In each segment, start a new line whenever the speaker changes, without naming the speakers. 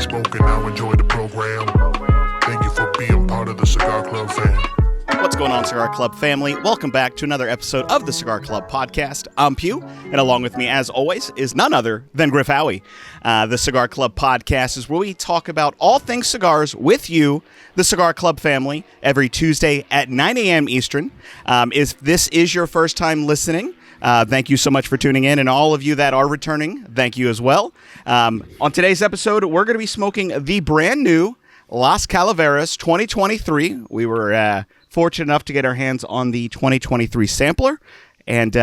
smoking, now enjoy the program. Thank you for being part of the Cigar Club fam.
What's going on, Cigar Club family? Welcome back to another episode of the Cigar Club podcast. I'm Pugh, and along with me, as always, is none other than Griff Howie. The Cigar Club podcast is where we talk about all things cigars with you, the Cigar Club family, every Tuesday at 9 a.m. Eastern. If this is your first time listening, thank you so much for tuning in, and all of you that are returning, thank you as well. On today's episode, we're going to be smoking the brand new Las Calaveras 2023. We were fortunate enough to get our hands on the 2023 sampler. And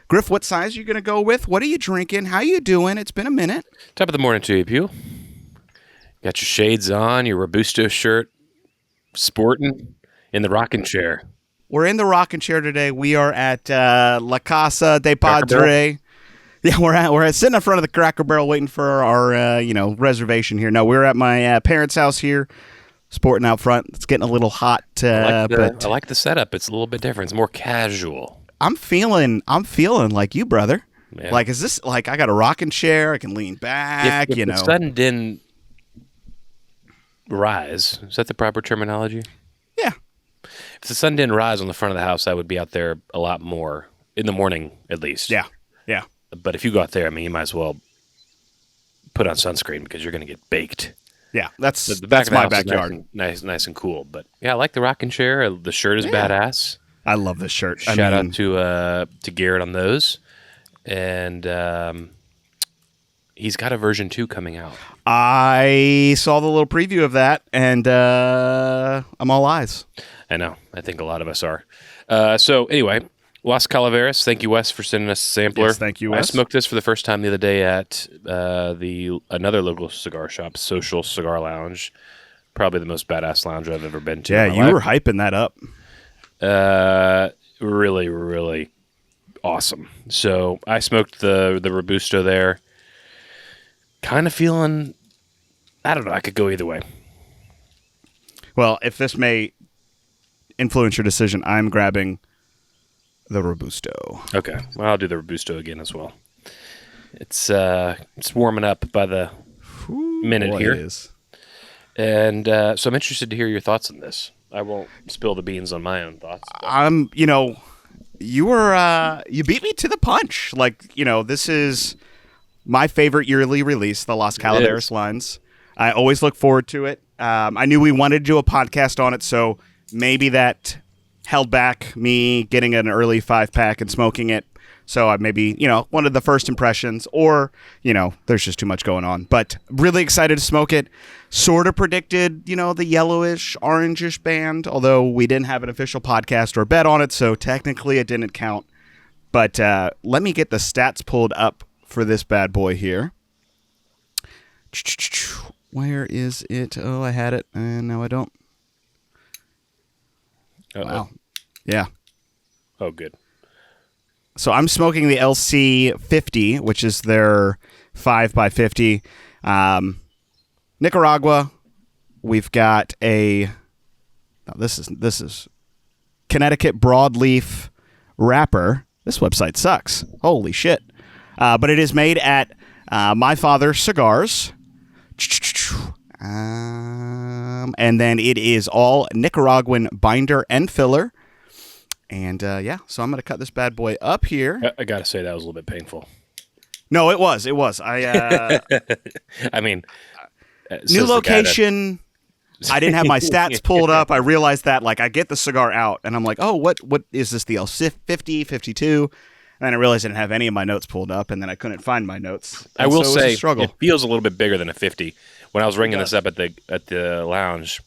Griff, what size are you going to go with? What are you drinking? How you doing? It's been a minute.
Top of the morning to you, Pugh. Got your shades on, your Robusto shirt, sporting in the rocking chair.
We're in the rocking chair today. We are at La Casa de Padre. Yeah, we're sitting in front of the Cracker Barrel waiting for our reservation here. No, we're at my parents' house here, sporting out front. It's getting a little hot.
I like the setup. It's a little bit different. It's more casual.
I'm feeling like you, brother.
Yeah.
Like, is this like I got a rocking chair? I can lean back.
If the sun didn't rise, is that the proper terminology?
Yeah.
If the sun didn't rise on the front of the house, I would be out there a lot more in the morning, at least.
Yeah.
But if you go out there, I mean, you might as well put on sunscreen because you're going to get baked.
Yeah, that's
The back of the
my
house is
backyard.
nice and cool. But yeah, I like the rocking chair. The shirt is badass.
I love this shirt.
Shout out to Garrett on those, and he's got a version 2 coming out.
I saw the little preview of that, and I'm all eyes.
I know. I think a lot of us are. So anyway, Las Calaveras. Thank you, Wes, for sending us a sampler.
Yes, thank you, Wes.
I smoked this for the first time the other day at another local cigar shop, Social Cigar Lounge. Probably the most badass lounge I've ever been to.
Yeah, you were hyping that up.
Really, really awesome. So I smoked the Robusto there. Kind of feeling, I don't know, I could go either way.
Well, if this may influence your decision, I'm grabbing the Robusto.
Okay, well, I'll do the Robusto again as well. It's warming up by the minute
Boy,
here.
it is.
And so I'm interested to hear your thoughts on this. I won't spill the beans on my own thoughts.
You beat me to the punch. Like, this is my favorite yearly release, the Las Calaveras lines. I always look forward to it. I knew we wanted to do a podcast on it, so maybe that held back me getting an early 5-pack and smoking it. So I maybe, one of the first impressions, or, there's just too much going on. But really excited to smoke it. Sort of predicted, the yellowish, orangish band, although we didn't have an official podcast or bet on it, so technically it didn't count. But let me get the stats pulled up for this bad boy here. Where is it? Oh, I had it, and now I don't.
Uh-oh.
Wow. Yeah.
Oh, good.
So I'm smoking the LC50, which is their 5x50. Nicaragua. We've got this is Connecticut broadleaf wrapper. This website sucks. Holy shit. But it is made at My Father Cigars. And then it is all Nicaraguan binder and filler. And so I'm going to cut this bad boy up here.
I got to say, that was a little bit painful.
No, it was. I
mean,
new location. I didn't have my stats pulled up. I realized that, I get the cigar out, and I'm like, oh, what is this, the L50, 52? And then I realized I didn't have any of my notes pulled up, and then I couldn't find my notes.
I will
say,
it feels a little bit bigger than a 50. When I was ringing this up at the lounge,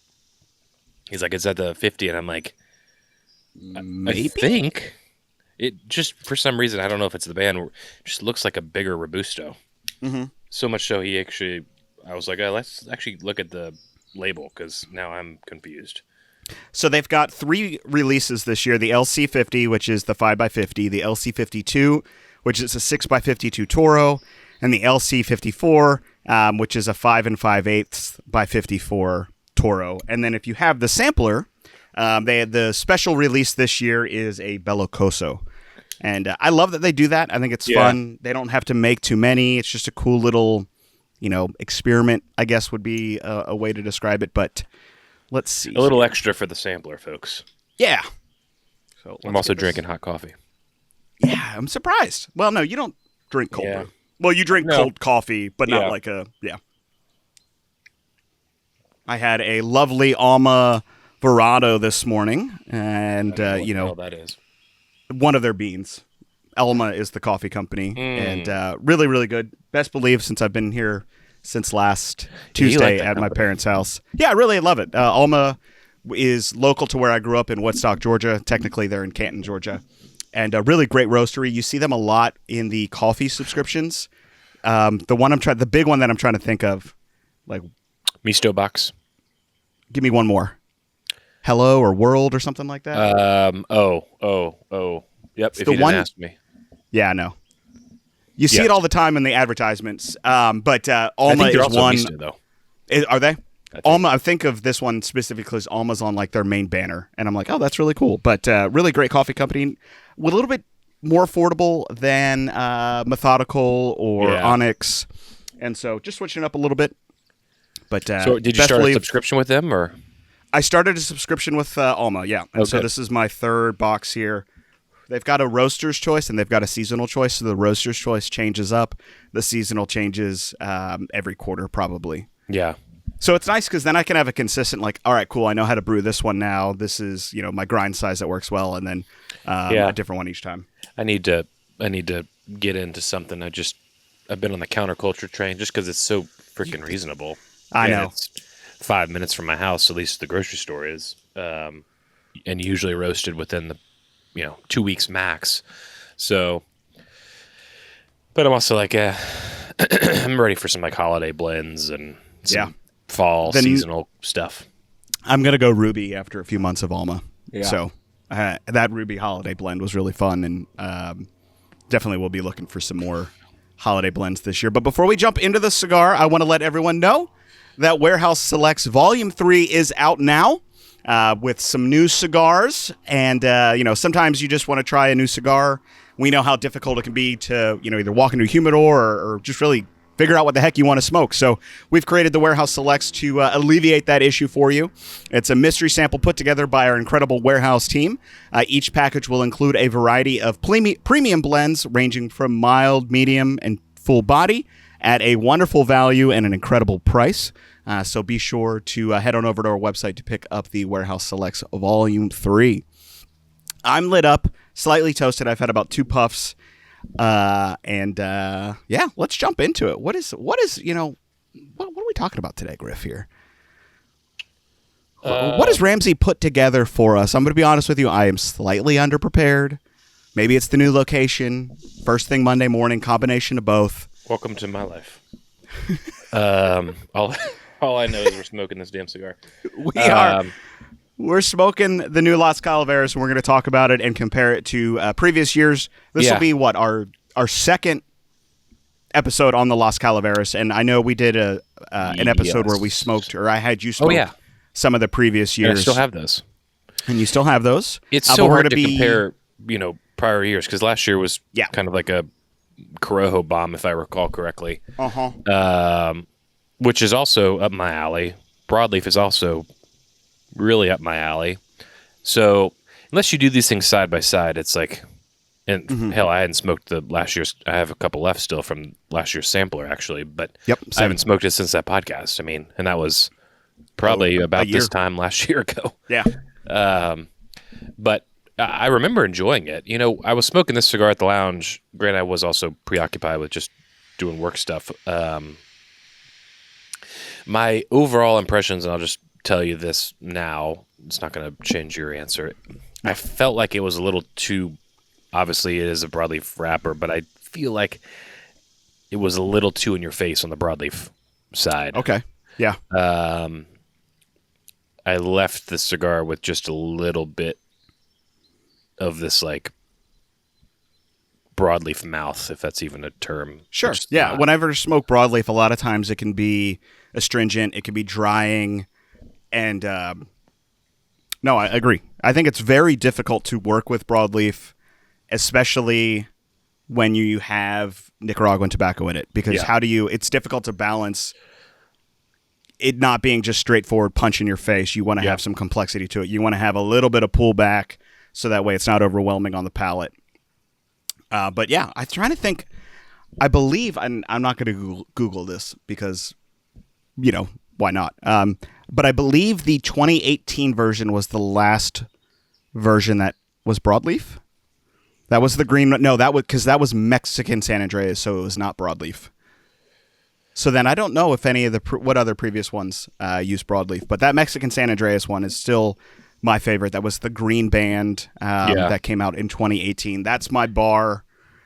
he's like, "Is that the 50?" And I'm like,
Maybe?
I think it just, for some reason, I don't know if it's the band, just looks like a bigger Robusto.
Mm-hmm.
So much so I was like, let's actually look at the label because now I'm confused.
So they've got 3 releases this year: the LC50, which is the 5x50, the LC52, which is a 6x52 Toro, and the LC54, which is a 5 5/8 by 54 Toro. And then if you have the sampler, the special release this year is a Bellicoso. And I love that they do that. I think it's fun. They don't have to make too many. It's just a cool little experiment, I guess would be a way to describe it. But let's see.
A little extra for the sampler, folks.
Yeah. So
I'm also drinking hot coffee.
Yeah, I'm surprised. Well, no, you don't drink cold brew. Well, you drink
No.
cold coffee, but not like I had a lovely Alma Verado this morning, and
What the hell that is.
one of their beans. Alma is the coffee company, and really, really good. Best believe since I've been here since last Tuesday at my parents' house. Yeah, I really love it. Alma is local to where I grew up in Woodstock, Georgia. Technically, they're in Canton, Georgia. And a really great roastery. You see them a lot in the coffee subscriptions. The big one that I'm trying to think of, like
Misto box.
Give me one more. Hello or World or something like that.
Yep.
It's
if
the
you didn't
one-
ask me,
Yeah, I know. You see
Yeah.
it all the time in the advertisements. But
I
Alma
think they're
is
also
one.
Misto, though.
Are they?
think.
Alma, I think of this one specifically because Alma's on like their main banner, and I'm like, oh, that's really cool. But really great coffee company, with a little bit more affordable than Methodical or Onyx, and so just switching up a little bit. But
So did you start a subscription with them, or?
I started a subscription with Alma, yeah, and so this is my third box here. They've got a roaster's choice and they've got a seasonal choice. So the roaster's choice changes up. The seasonal changes every quarter probably.
Yeah.
So it's nice because then I can have a consistent, like, all right, cool, I know how to brew this one now. This is, my grind size that works well, and then a different one each time.
I need to get into something. I've been on the counterculture train just because it's so freaking reasonable.
I know.
It's 5 minutes from my house, at least the grocery store is, and usually roasted within the 2 weeks max. So, but I'm also like, I'm ready for some like holiday blends and some fall seasonal stuff.
I'm gonna go Ruby after a few months of Alma.
Yeah.
So that Ruby holiday blend was really fun, and definitely we'll be looking for some more holiday blends this year. But before we jump into the cigar, I want to let everyone know that Warehouse Selects Volume 3 is out now. With some new cigars, and sometimes you just want to try a new cigar. We know how difficult it can be to either walk into a humidor or just really figure out what the heck you want to smoke. So we've created the Warehouse Selects to alleviate that issue for you. It's a mystery sample put together by our incredible Warehouse team. Each package will include a variety of premium blends ranging from mild, medium, and full body at a wonderful value and an incredible price. So be sure to head on over to our website to pick up the Warehouse Selects Volume 3. I'm lit up, slightly toasted. I've had about 2 puffs. And let's jump into it. What are we talking about today, Griff, here? What has Ramsey put together for us? I'm going to be honest with you. I am slightly underprepared. Maybe it's the new location. First thing Monday morning, combination of both.
Welcome to my life. All I know is we're smoking this damn cigar.
We are. We're smoking the new Las Calaveras, and we're going to talk about it and compare it to previous years. This will be our second episode on the Las Calaveras, and I know we did an episode where we smoked, or I had you smoke some of the previous years.
And I still have those.
And you still have those?
It's so hard to compare, prior years, because last year was kind of like a Corojo bomb, if I recall correctly. Which is also up my alley. Broadleaf is also really up my alley. So unless you do these things side by side, it's like, and hell, I hadn't smoked the last year's. I have a couple left still from last year's sampler, actually, but I haven't smoked it since that podcast. I mean, and that was probably about this time last year ago.
Yeah.
But I remember enjoying it. I was smoking this cigar at the lounge. Granted, I was also preoccupied with just doing work stuff. My overall impressions, and I'll just tell you this now, it's not going to change your answer. I felt like it was a little too, obviously it is a broadleaf wrapper, but I feel like it was a little too in your face on the broadleaf side.
Okay. Yeah.
I left the cigar with just a little bit of this like broadleaf mouth, if that's even a term.
Sure. Yeah. Whenever I smoke broadleaf, a lot of times it can be astringent, it can be drying, and no, I agree. I think it's very difficult to work with broadleaf, especially when you have Nicaraguan tobacco in it, because it's difficult to balance it not being just straightforward punch in your face. You want to have some complexity to it. You want to have a little bit of pullback so that way it's not overwhelming on the palate. But yeah, I'm trying to think. I believe, and I'm not going to Google this because, why not? But I believe the 2018 version was the last version that was broadleaf. That was the green. No, that was Mexican San Andreas, so it was not broadleaf. So then I don't know if any of what other previous ones use broadleaf, but that Mexican San Andreas one is still my favorite. That was the green band that came out in 2018. That's my bar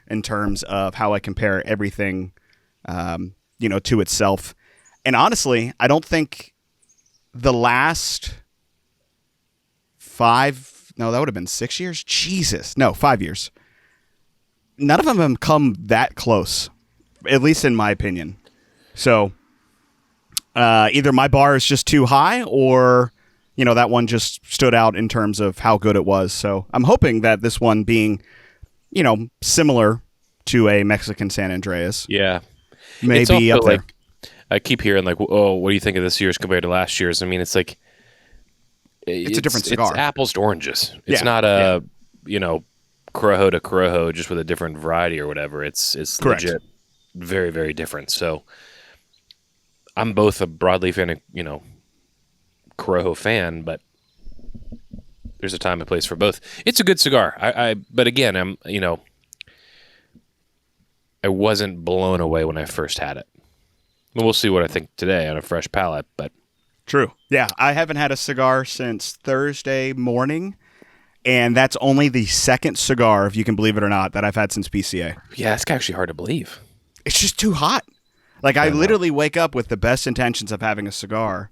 in terms of how I compare everything, to itself. And honestly, I don't think the last 5 that would have been 6 years. Jesus, no, 5 years. None of them have come that close, at least in my opinion. So either my bar is just too high or, that one just stood out in terms of how good it was. So I'm hoping that this one being, similar to a Mexican San Andreas.
Yeah.
May be up there.
I keep hearing what do you think of this year's compared to last year's? I mean, it's like...
It's a different cigar.
It's apples to oranges. It's not a, Corojo to Corojo just with a different variety or whatever. It's legit very, very different. So I'm both a broadleaf and a, Corojo fan, but there's a time and place for both. It's a good cigar. But again, I wasn't blown away when I first had it. We'll see what I think today on a fresh palate, but...
True. Yeah, I haven't had a cigar since Thursday morning, and that's only the second cigar, if you can believe it or not, that I've had since PCA.
Yeah, it's actually hard to believe.
It's just too hot. Like, I literally wake up with the best intentions of having a cigar,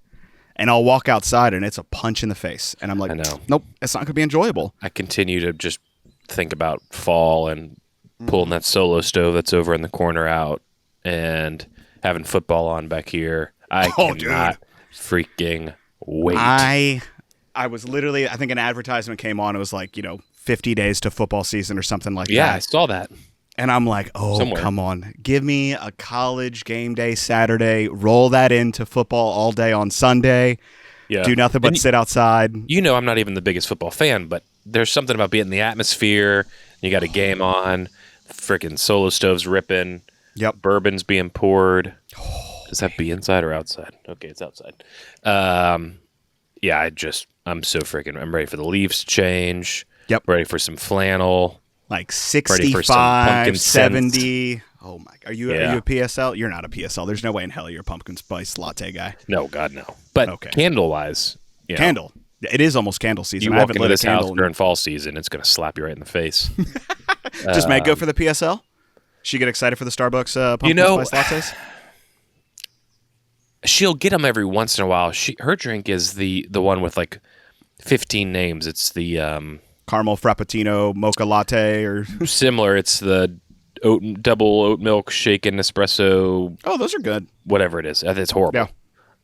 and I'll walk outside, and it's a punch in the face. And I'm like, nope, it's not going to be enjoyable.
I continue to just think about fall and pulling that solo stove that's over in the corner out and having football on back here. I cannot freaking wait.
I was literally, I think an advertisement came on. It was like, 50 days to football season or something like that.
Yeah, I saw that.
And I'm like, come on. Give me a college game day Saturday. Roll that into football all day on Sunday. Yeah. Do nothing but sit outside.
I'm not even the biggest football fan, but there's something about being in the atmosphere. You got a game on. Freaking solo stoves ripping.
Yep.
Bourbon's being poured. Does that be inside or outside? Okay, it's outside. I'm ready for the leaves to change.
Yep.
Ready for some flannel.
Like 65, 70.
Scent.
Oh my! Are you a PSL? You're not a PSL. There's no way in hell you're a pumpkin spice latte guy.
No, God, no. But candle-wise,
candle. It is almost candle season.
You walk into this house during fall season, it's going to slap you right in the face.
Does Meg go for the PSL? She get excited for the Starbucks pumpkin spice lattes?
She'll get them every once in a while. Her drink is the one with like 15 names. It's the
caramel frappuccino mocha latte or
similar. It's the double oat milk shaken espresso.
Oh, those are good.
Whatever it is, it's horrible.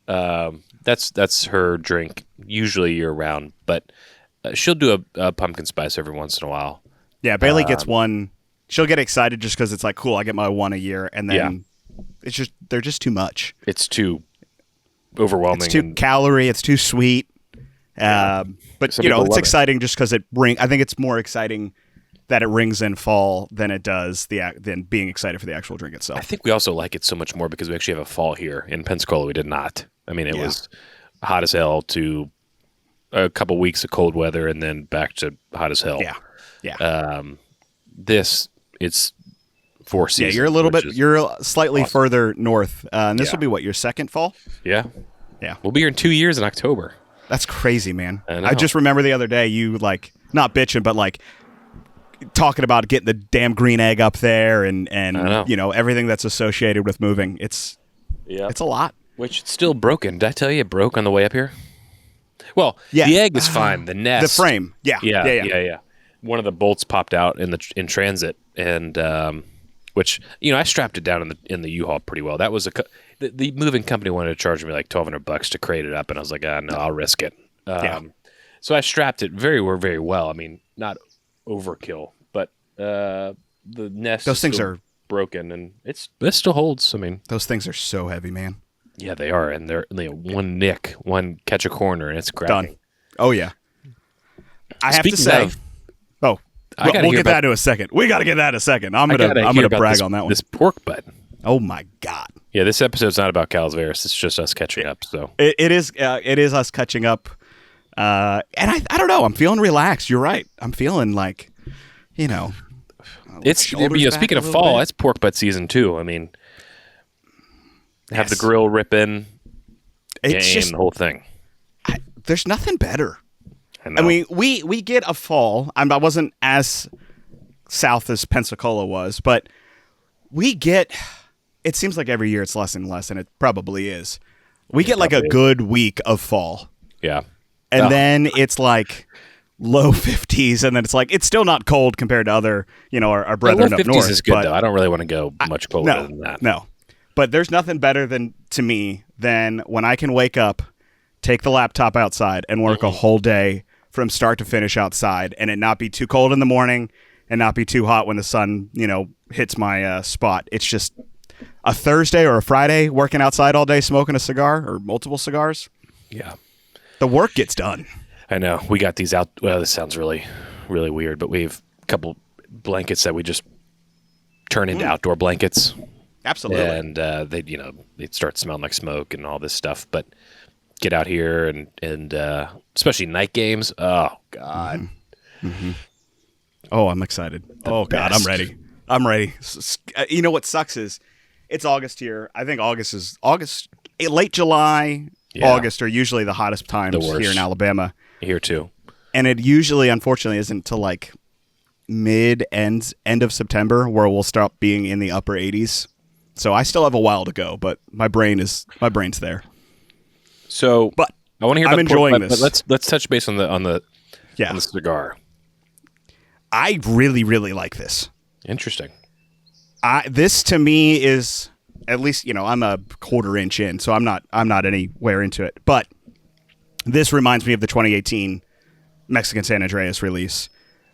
Yeah.
That's her drink usually year round, but she'll do a pumpkin spice every once in a while.
Yeah, Bailey gets one. She'll get excited just because it's like, cool, I get my one a year, and then they're just too much.
It's too overwhelming.
It's too calorie. It's too sweet. But it's exciting just because I think it's more exciting that it rings in fall than it does than being excited for the actual drink itself.
I think we also like it so much more because we actually have a fall here. In Pensacola, we did not. I mean, it was hot as hell to a couple weeks of cold weather and then back to hot as hell.
Yeah.
It's 4 seasons.
Yeah, you're slightly further north. And this will be your second fall?
Yeah.
Yeah.
We'll be here in 2 years in October.
That's crazy, man. I just remember the other day you not bitching, but talking about getting the damn green egg up there and everything that's associated with moving. It's a lot.
Which it's still broken. Did I tell you it broke on the way up here? Well, the egg is fine. The nest,
the frame,
yeah. One of the bolts popped out in transit, and which I strapped it down in the U-Haul pretty well. That was the moving company wanted to charge me like $1,200 to crate it up, and I was like, no, I'll risk it. So I strapped it very, very well. I mean, not overkill, but the nest.
Those
is
things
still
are
broken, and it still holds. I mean,
those things are so heavy, man.
yeah, they are, and they're one nick, one catch a corner, and it's cracking.
Done. Oh yeah. I have to
Speaking
say.
of,
Oh,
I gotta
we'll
hear
get that
about-
in a second. We got to get that in a second. I'm
I
gonna
gotta
brag
this,
on that one.
This pork butt.
Oh my god.
Yeah, this episode's not about Calaveras. It's just us catching up. So
It is us catching up, and I don't know. I'm feeling relaxed. You're right. I'm feeling like,
it's
shoulders back
speaking
a
of
little
fall,
bit.
it's pork butt season too. I mean, have the
Yes.
grill ripping,
It's
game,
just
the whole thing.
there's nothing better.
I know.
I mean, we get a fall. I wasn't as south as Pensacola was, but we get. It seems like every year it's less and less, and it probably is. We get like a good week of fall,
yeah,
and
Oh.
then it's like low 50s, and then it's like it's still not cold compared to other, our brethren up
50s
north.
is good
but
though. I don't really want to go much colder than that.
No, but there's nothing better to me than when I can wake up, take the laptop outside, and work a whole day from start to finish outside, and it not be too cold in the morning and not be too hot when the sun, hits my spot. It's just a Thursday or a Friday working outside all day, smoking a cigar or multiple cigars.
Yeah,
The work gets done.
I know. We got these out. Well, this sounds really, really weird, but we have a couple blankets that we just turn into outdoor blankets.
Absolutely.
And they'd start smelling like smoke and all this stuff. But get out here and especially night games. Oh God.
Oh, I'm excited. Oh God, I'm
best.
ready. I'm ready. You know what sucks is it's August here. I think late July,
Yeah.
August are usually the hottest times
The worst.
here in Alabama.
Here too.
And it usually, unfortunately, isn't till like end of September where we'll start being in the upper 80s. So I still have a while to go, but my brain's there.
So,
But
I want to hear.
I'm
about
enjoying
pork butt,
this.
But let's touch base on the
Yeah,
cigar.
I really, really like this.
Interesting.
This to me is at least, I'm a quarter inch in, so I'm not anywhere into it. But this reminds me of the 2018 Mexican San Andreas release.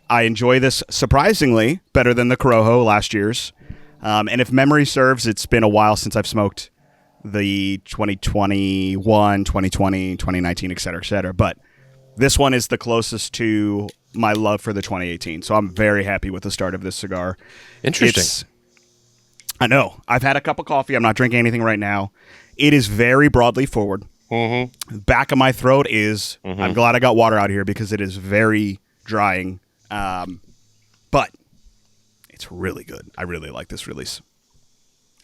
I enjoy this surprisingly better than the Corojo last year's. And if memory serves, it's been a while since I've smoked the 2021, 2020, 2019, et cetera, but this one is the closest to my love for the 2018. So I'm very happy with the start of this cigar.
Interesting.
I know. I've had a cup of coffee. I'm not drinking anything right now. It is very broadly forward. Mm-hmm. Back of my throat is, I'm glad I got water out here because it is very drying. But it's really good. I really like this release.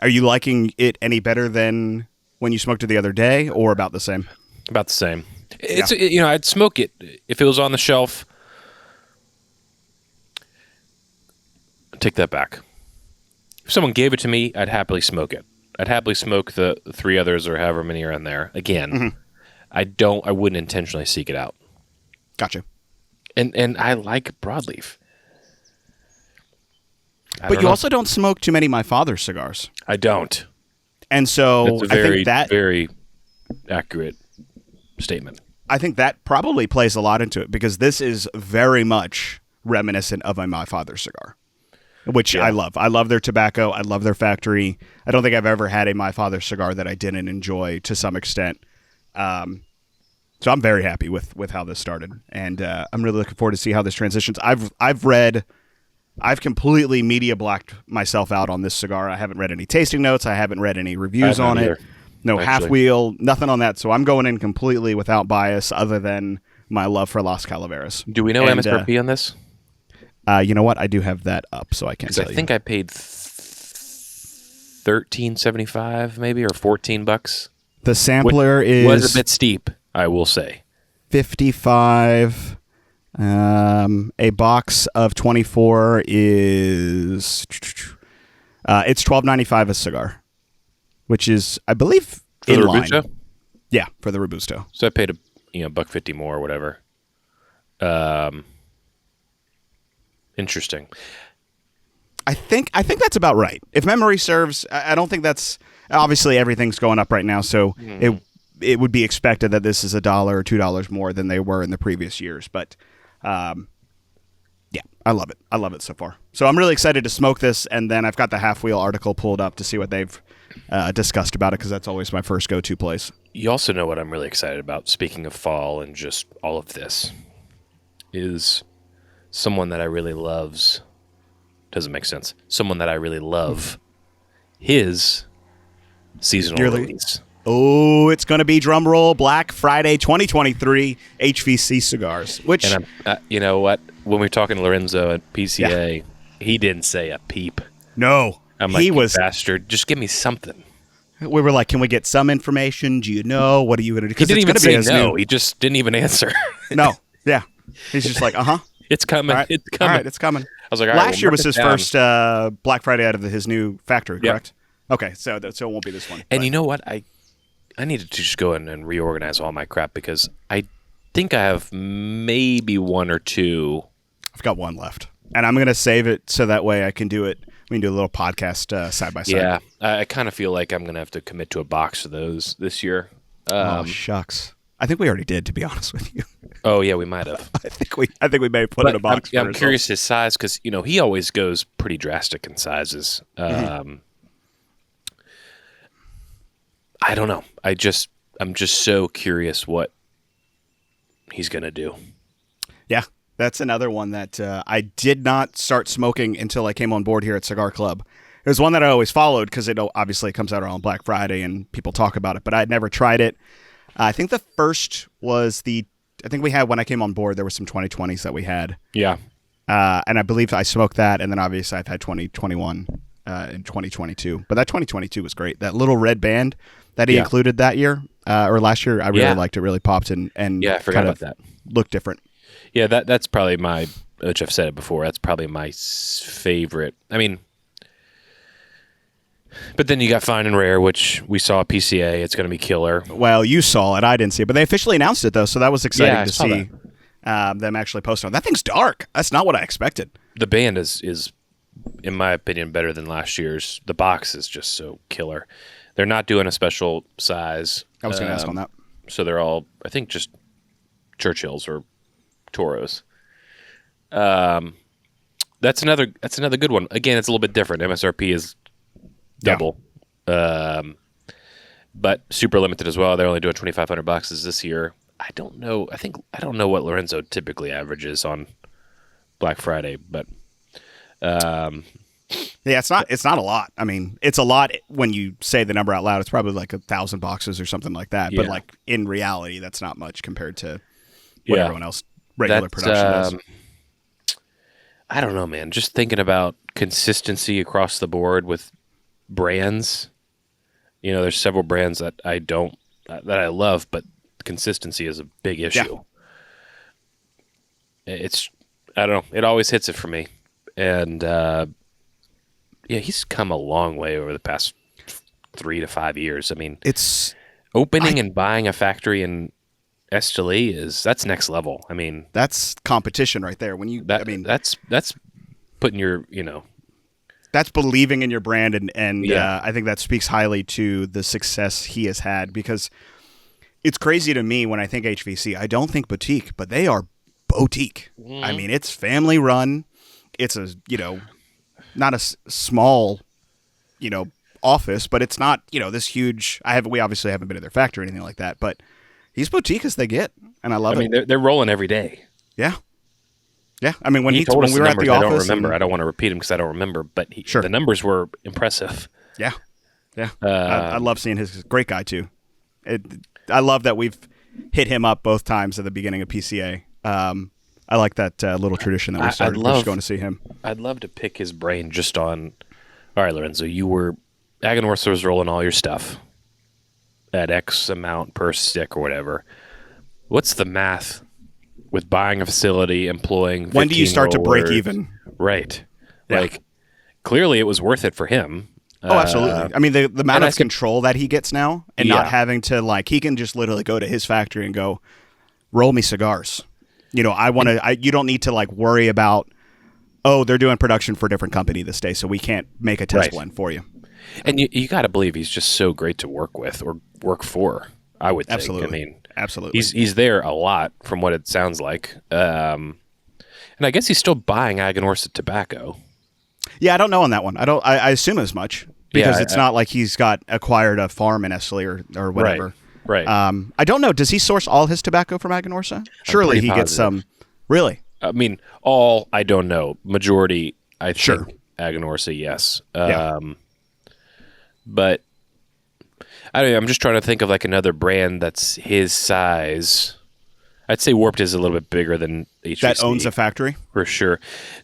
Are you liking it any better than when you smoked it the other day or about the same?
About the same. It's I'd smoke it if it was on the shelf. Take that back. If someone gave it to me, I'd happily smoke it. I'd happily smoke the three others or however many are in there. Again, I wouldn't intentionally seek it out.
Gotcha.
And I like broadleaf.
But you also don't smoke too many My Father's cigars.
I don't.
And so
That's a very,
I think that
very accurate statement.
I think that probably plays a lot into it because this is very much reminiscent of a My Father's cigar, which I love. I love their tobacco. I love their factory. I don't think I've ever had a My Father's cigar that I didn't enjoy to some extent. So I'm very happy with how this started, and I'm really looking forward to see how this transitions. I've completely media blacked myself out on this cigar. I haven't read any tasting notes. I haven't read any reviews on it. No half wheel, nothing on that. So I'm going in completely without bias other than my love for Las Calaveras.
Do we know MSRP on this?
You know what? I do have that up, so I can't tell you.
I think I paid $13.75 maybe or $14.
The sampler
was
is
a bit steep, I will say.
55. A box of 24 is it's $12.95 a cigar, which is, I believe,
For
in
the
line.
Robusto?
Yeah, for the Robusto.
So I paid $1.50 more or whatever. Interesting.
I think that's about right. If memory serves, I don't think that's obviously everything's going up right now, so it would be expected that this is $1 or $2 more than they were in the previous years. But yeah, I love it. I love it so far. So I'm really excited to smoke this, and then I've got the Half Wheel article pulled up to see what they've discussed about it, because that's always my first go-to place.
You also know what I'm really excited about, speaking of fall and just all of this, is someone that I really loves. Doesn't make sense. Someone that I really love. His seasonal release.
Oh, it's going to be, drum roll, Black Friday 2023 HVC cigars. Which,
and you know what? When we were talking to Lorenzo at PCA, he didn't say a peep.
No,
I'm like, bastard, just give me something.
We were like, can we get some information? Do you know? What are you going to do?
He didn't even say no. He just didn't even answer.
No. Yeah. He's just like,
It's coming.
Right.
It's coming.
All right, it's coming.
I was like, all
last
right,
year was his first Black Friday out of his new factory, correct? Yeah. Okay, so it won't be this one.
And you know what? I needed to just go in and reorganize all my crap, because I think I have maybe one or two.
I've got one left, and I'm going to save it so that way I can do it. We can do a little podcast side by side.
Yeah, I kind of feel like I'm going to have to commit to a box of those this year.
Oh, shucks. I think we already did, to be honest with you.
Oh yeah, we might have.
I think we may have put in a box.
I'm curious his size, because he always goes pretty drastic in sizes. I don't know. I'm just so curious what he's gonna do.
Yeah, that's another one that I did not start smoking until I came on board here at Cigar Club. It was one that I always followed because it obviously comes out on Black Friday and people talk about it, but I had never tried it. I think the first was I think we had, when I came on board, there were some 2020s that we had.
Yeah.
And I believe I smoked that, and then obviously I've had 2021 and 2022. But that 2022 was great. That little red band that he included that year, or last year, I really liked it. Really popped and
I forgot about that.
Looked different.
Yeah, that's probably which I've said it before, that's probably my favorite. I mean, but then you got Fine and Rare, which we saw at PCA. It's going to be killer.
Well, you saw it. I didn't see it. But they officially announced it, though, so that was exciting to see them actually post on. That thing's dark. That's not what I expected.
The band is, in my opinion, better than last year's. The box is just so killer. They're not doing a special size.
I was going to ask on that.
So they're all, I think, just Churchills or Toros. That's another good one. Again, it's a little bit different. MSRP is double, but super limited as well. They're only doing 2,500 boxes this year. I don't know what Lorenzo typically averages on Black Friday, but
it's not a lot. I mean, it's a lot when you say the number out loud. It's probably like 1,000 boxes or something like that. But like in reality, that's not much compared to what everyone else regular production does.
I don't know, man. Just thinking about consistency across the board with brands. There's several brands that I love, but consistency is a big issue. It's, I don't know, it always hits it for me. And he's come a long way over the past 3 to 5 years. I mean,
it's
opening and buying a factory in Esteli that's next level. I mean,
that's competition right there. When
that's putting your,
that's believing in your brand, and I think that speaks highly to the success he has had, because it's crazy to me when I think HVC. I don't think boutique, but they are boutique. Mm. I mean, it's family run. It's a not a small office, but it's not this huge. We obviously haven't been to their factory or anything like that, but he's boutique as they get, and I love it.
I mean, they're rolling every day.
Yeah. Yeah, I mean, when we
were
at the office,
I don't remember. I don't want to repeat them because I don't remember. But the numbers were impressive.
Yeah, yeah. I love seeing his great guy too. I love that we've hit him up both times at the beginning of PCA. I like that little tradition that we started. We're just going to see him.
I'd love to pick his brain just on. All right, Lorenzo, you were Aganorsa was rolling all your stuff at X amount per stick or whatever. What's the math with buying a facility, employing 15
when do you start
rollers?
To break even?
Right. Yeah. Like, clearly it was worth it for him.
Oh, absolutely. I mean, the amount of control that he gets now, and not having to, he can just literally go to his factory and go, roll me cigars. I want to, you don't need to, worry about, they're doing production for a different company this day, so we can't make a test blend for you.
And you got to believe he's just so great to work with or work for, I would think.
Absolutely.
I mean,
absolutely.
He's there a lot from what it sounds like. And And I guess he's still buying Aganorsa tobacco.
Yeah, I don't know on that one. I assume as much because it's not like he's acquired a farm in Esley or whatever.
Right.
I don't know. Does he source all his tobacco from Aganorsa? Surely he gets some. Really?
I mean, I don't know. Majority, I think Aganorsa, yes. But I don't know, I'm just trying to think of like another brand that's his size. I'd say Warped is a little bit bigger than HVC.
That owns a factory?
For sure.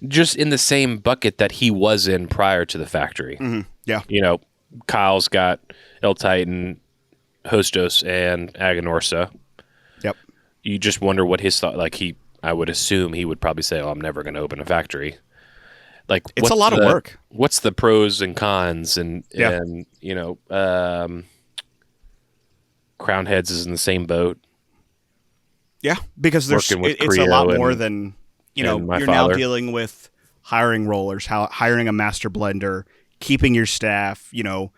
Just in the same bucket that he was in prior to the factory.
Mm-hmm. Yeah.
You know, Kyle's got El Titan, Hostos, and Aganorsa.
Yep.
You just wonder what his thought, I would assume he would probably say, I'm never going to open a factory. Like,
it's a lot of work.
What's the pros and cons? And you know, Crowned Heads is in the same boat.
Yeah, because it's a lot more than, you're now dealing with hiring rollers, hiring a master blender, keeping your staff, making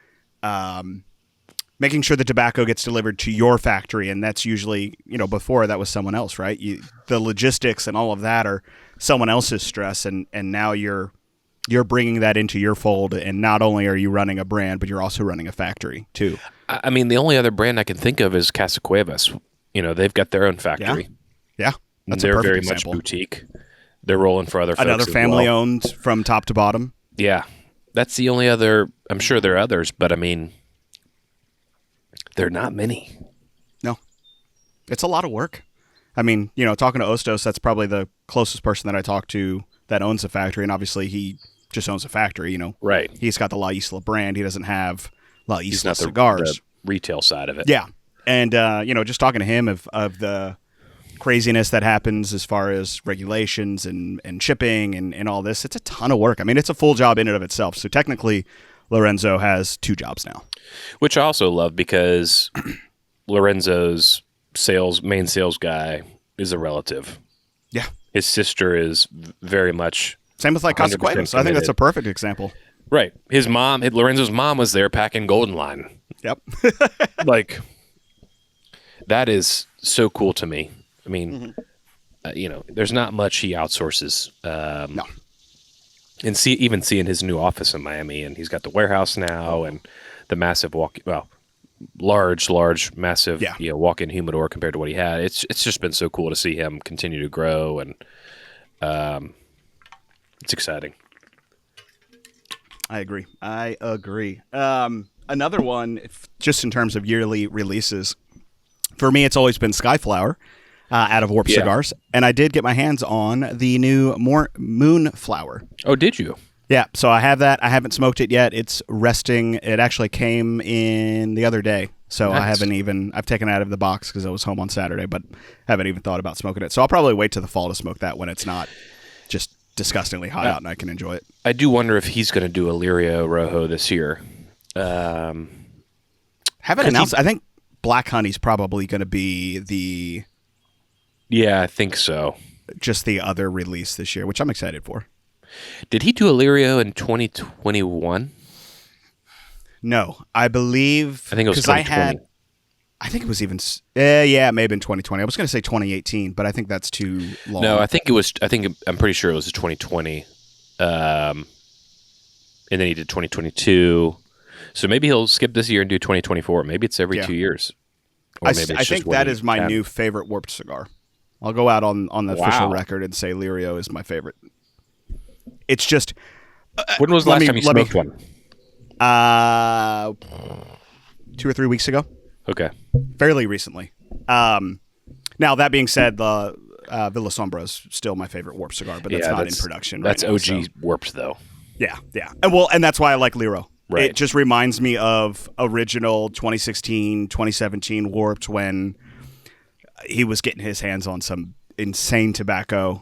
sure the tobacco gets delivered to your factory. And that's usually, before that was someone else, right? The logistics and all of that are someone else's stress. And now you're bringing that into your fold. And not only are you running a brand, but you're also running a factory too.
I mean, the only other brand I can think of is Casa Cuevas. They've got their own factory.
Yeah. That's
they're
a perfect
very
example.
much boutique. They're rolling for other folks.
Another family owned from top to bottom.
Yeah. That's the only other. I'm sure there are others, but I mean, there are not many.
No. It's a lot of work. I mean, talking to Ostos, that's probably the closest person that I talk to that owns a factory. And obviously he just owns a factory,
Right.
He's got the La Isla brand. He doesn't have La Isla
He's not
Cigars.
the retail side of it.
Yeah. And, just talking to him of the craziness that happens as far as regulations and shipping and all this, it's a ton of work. I mean, it's a full job in and of itself. So technically, Lorenzo has 2 jobs now.
Which I also love because Lorenzo's main sales guy is a relative.
Yeah.
His sister is very much...
Same with Casa Cuevas. I think that's a perfect example.
Right. Lorenzo's mom was there packing Golden Line.
Yep.
That is so cool to me. I mean, there's not much he outsources.
No.
And even seeing his new office in Miami, and he's got the warehouse now, and the massive large, massive, walk-in humidor compared to what he had. It's just been so cool to see him continue to grow, and it's exciting.
I agree. Another one, just in terms of yearly releases, for me, it's always been Skyflower out of Warp Cigars, and I did get my hands on the new Moonflower.
Oh, did you?
Yeah, so I have that. I haven't smoked it yet. It's resting. It actually came in the other day, so nice. I've taken it out of the box because I was home on Saturday, but haven't even thought about smoking it. So I'll probably wait till the fall to smoke that when it's not just disgustingly hot out and I can enjoy it. I
do wonder if he's going to do a Lirio Rojo this year.
Haven't announced. I think Black Honey's probably going to be the...
Yeah, I think so.
Just the other release this year, which I'm excited for.
Did he do a Lirio in 2021?
No, I think it was
2020.
I think it was even... it may have been 2020. I was going to say 2018, but I think that's too long.
No, I'm pretty sure it was 2020. And then he did 2022. So maybe he'll skip this year and do 2024. Maybe it's every 2 years. Or maybe
I think that is my new favorite Warped cigar. I'll go out on the official record and say Lirio is my favorite. It's just...
when was the last time you smoked one?
2 or 3 weeks ago.
Okay.
Fairly recently. Now, that being said, the Villa Sombra is still my favorite Warped cigar, but that's not in production right now.
That's OG Warped, though.
Yeah. And that's why I like Liro. Right. It just reminds me of original 2016, 2017 Warped when he was getting his hands on some insane tobacco.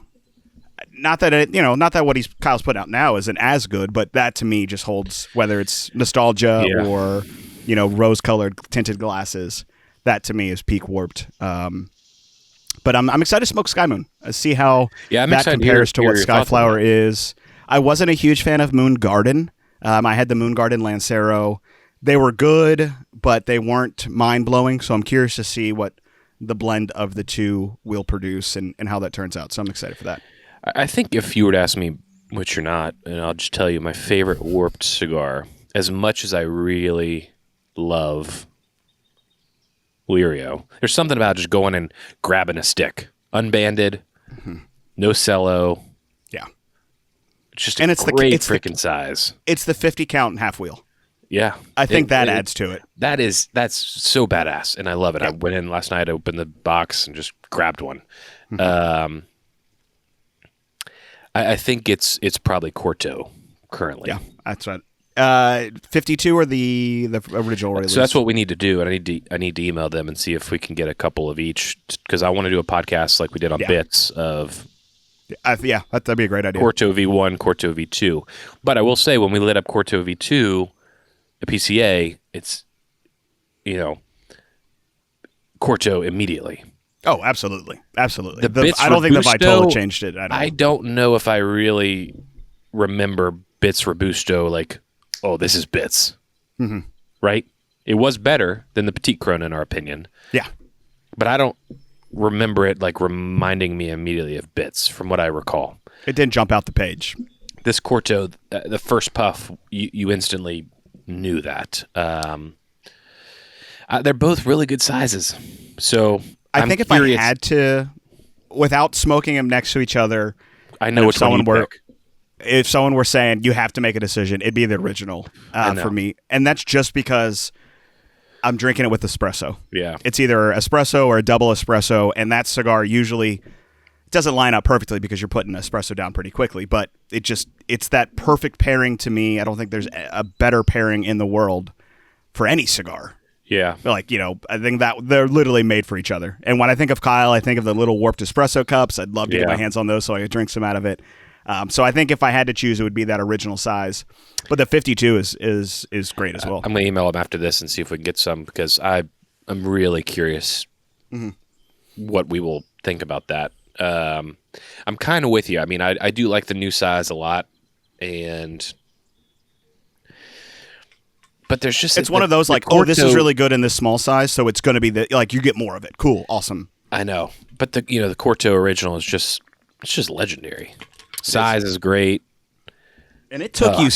Not that what Kyle's putting out now isn't as good, but that to me just holds, whether it's nostalgia or, rose-colored tinted glasses, that to me is peak Warped. But I'm excited to smoke Sky Moon. See how that compares to what Skyflower is. I wasn't a huge fan of Moon Garden. I had the Moon Garden Lancero. They were good, but they weren't mind-blowing, so I'm curious to see what the blend of the two will produce and how that turns out. So I'm excited for that.
I think if you were to ask me, which you're not, and I'll just tell you my favorite warped cigar, as much as I really love Lirio, there's something about just going and grabbing a stick, unbanded, no cello.
Yeah.
It's just a great freaking size.
It's the 50 count and half wheel.
Yeah.
I think that adds to it.
That's so badass, and I love it.
Yeah.
I went in last night, opened the box, and just grabbed one. I think it's probably Corto currently.
Yeah, that's right. 52 or the original release.
So that's what we need to do, and I need to email them and see if we can get a couple of each, because I want to do a podcast like we did on Bits of.
Yeah, that'd be a great idea.
Corto V1, Corto V2. But I will say, when we lit up Corto V2, the PCA, it's, Corto immediately.
Oh, absolutely. Absolutely.
I
don't think the Vitola changed it at all.
I don't know if I really remember Bits Robusto like, oh, this is Bits.
Mm-hmm.
Right? It was better than the Petite Corona, in our opinion.
Yeah.
But I don't remember it like reminding me immediately of Bits, from what I recall.
It didn't jump out the page.
This Corto, the first puff, you instantly knew that. They're both really good sizes. So
I think if I had to, without smoking them next to each other,
I know which one you pick.
If someone were saying you have to make a decision, it'd be the original for me. And that's just because I'm drinking it with espresso. Yeah. It's either espresso or a double espresso, and that cigar usually doesn't line up perfectly because you're putting espresso down pretty quickly, but it's that perfect pairing to me. I don't think there's a better pairing in the world for any cigar.
Yeah.
Like, I think that they're literally made for each other. And when I think of Kyle, I think of the little warped espresso cups. I'd love to get my hands on those so I could drink some out of it. So I think if I had to choose, it would be that original size. But the 52 is great as well.
I'm going to email them after this and see if we can get some, because I'm really curious what we will think about that. I'm kind of with you. I mean, I do like the new size a lot, but there's just
it's one of those like, Corto, this is really good in this small size, so it's going to be like you get more of it. Cool, awesome.
I know, but the Corto original is just legendary. Size is great.
And it took you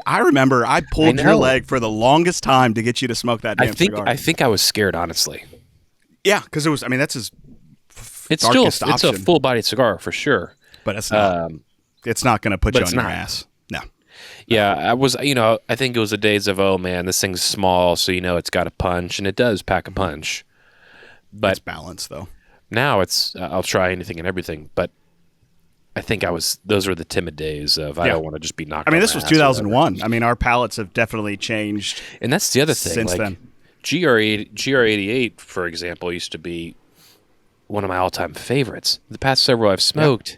I remember I pulled your leg for the longest time to get you to smoke that damn cigar.
I think I was scared, honestly.
Yeah, because it was. I mean, that's his.
It's still it's a full-bodied cigar for sure,
but it's not. It's not going to put you on your ass. No.
Yeah, I was. I think it was the days of, oh man, this thing's small, so it's got a punch, and it does pack a punch. But
it's balanced though.
Now it's I'll try anything and everything, but I think those were the timid days of I don't want to just be knocked.
I mean, this was 2001. I mean, our palates have definitely changed.
And that's the other thing.
Since then,
GR88, for example, used to be one of my all-time favorites. The past several I've smoked,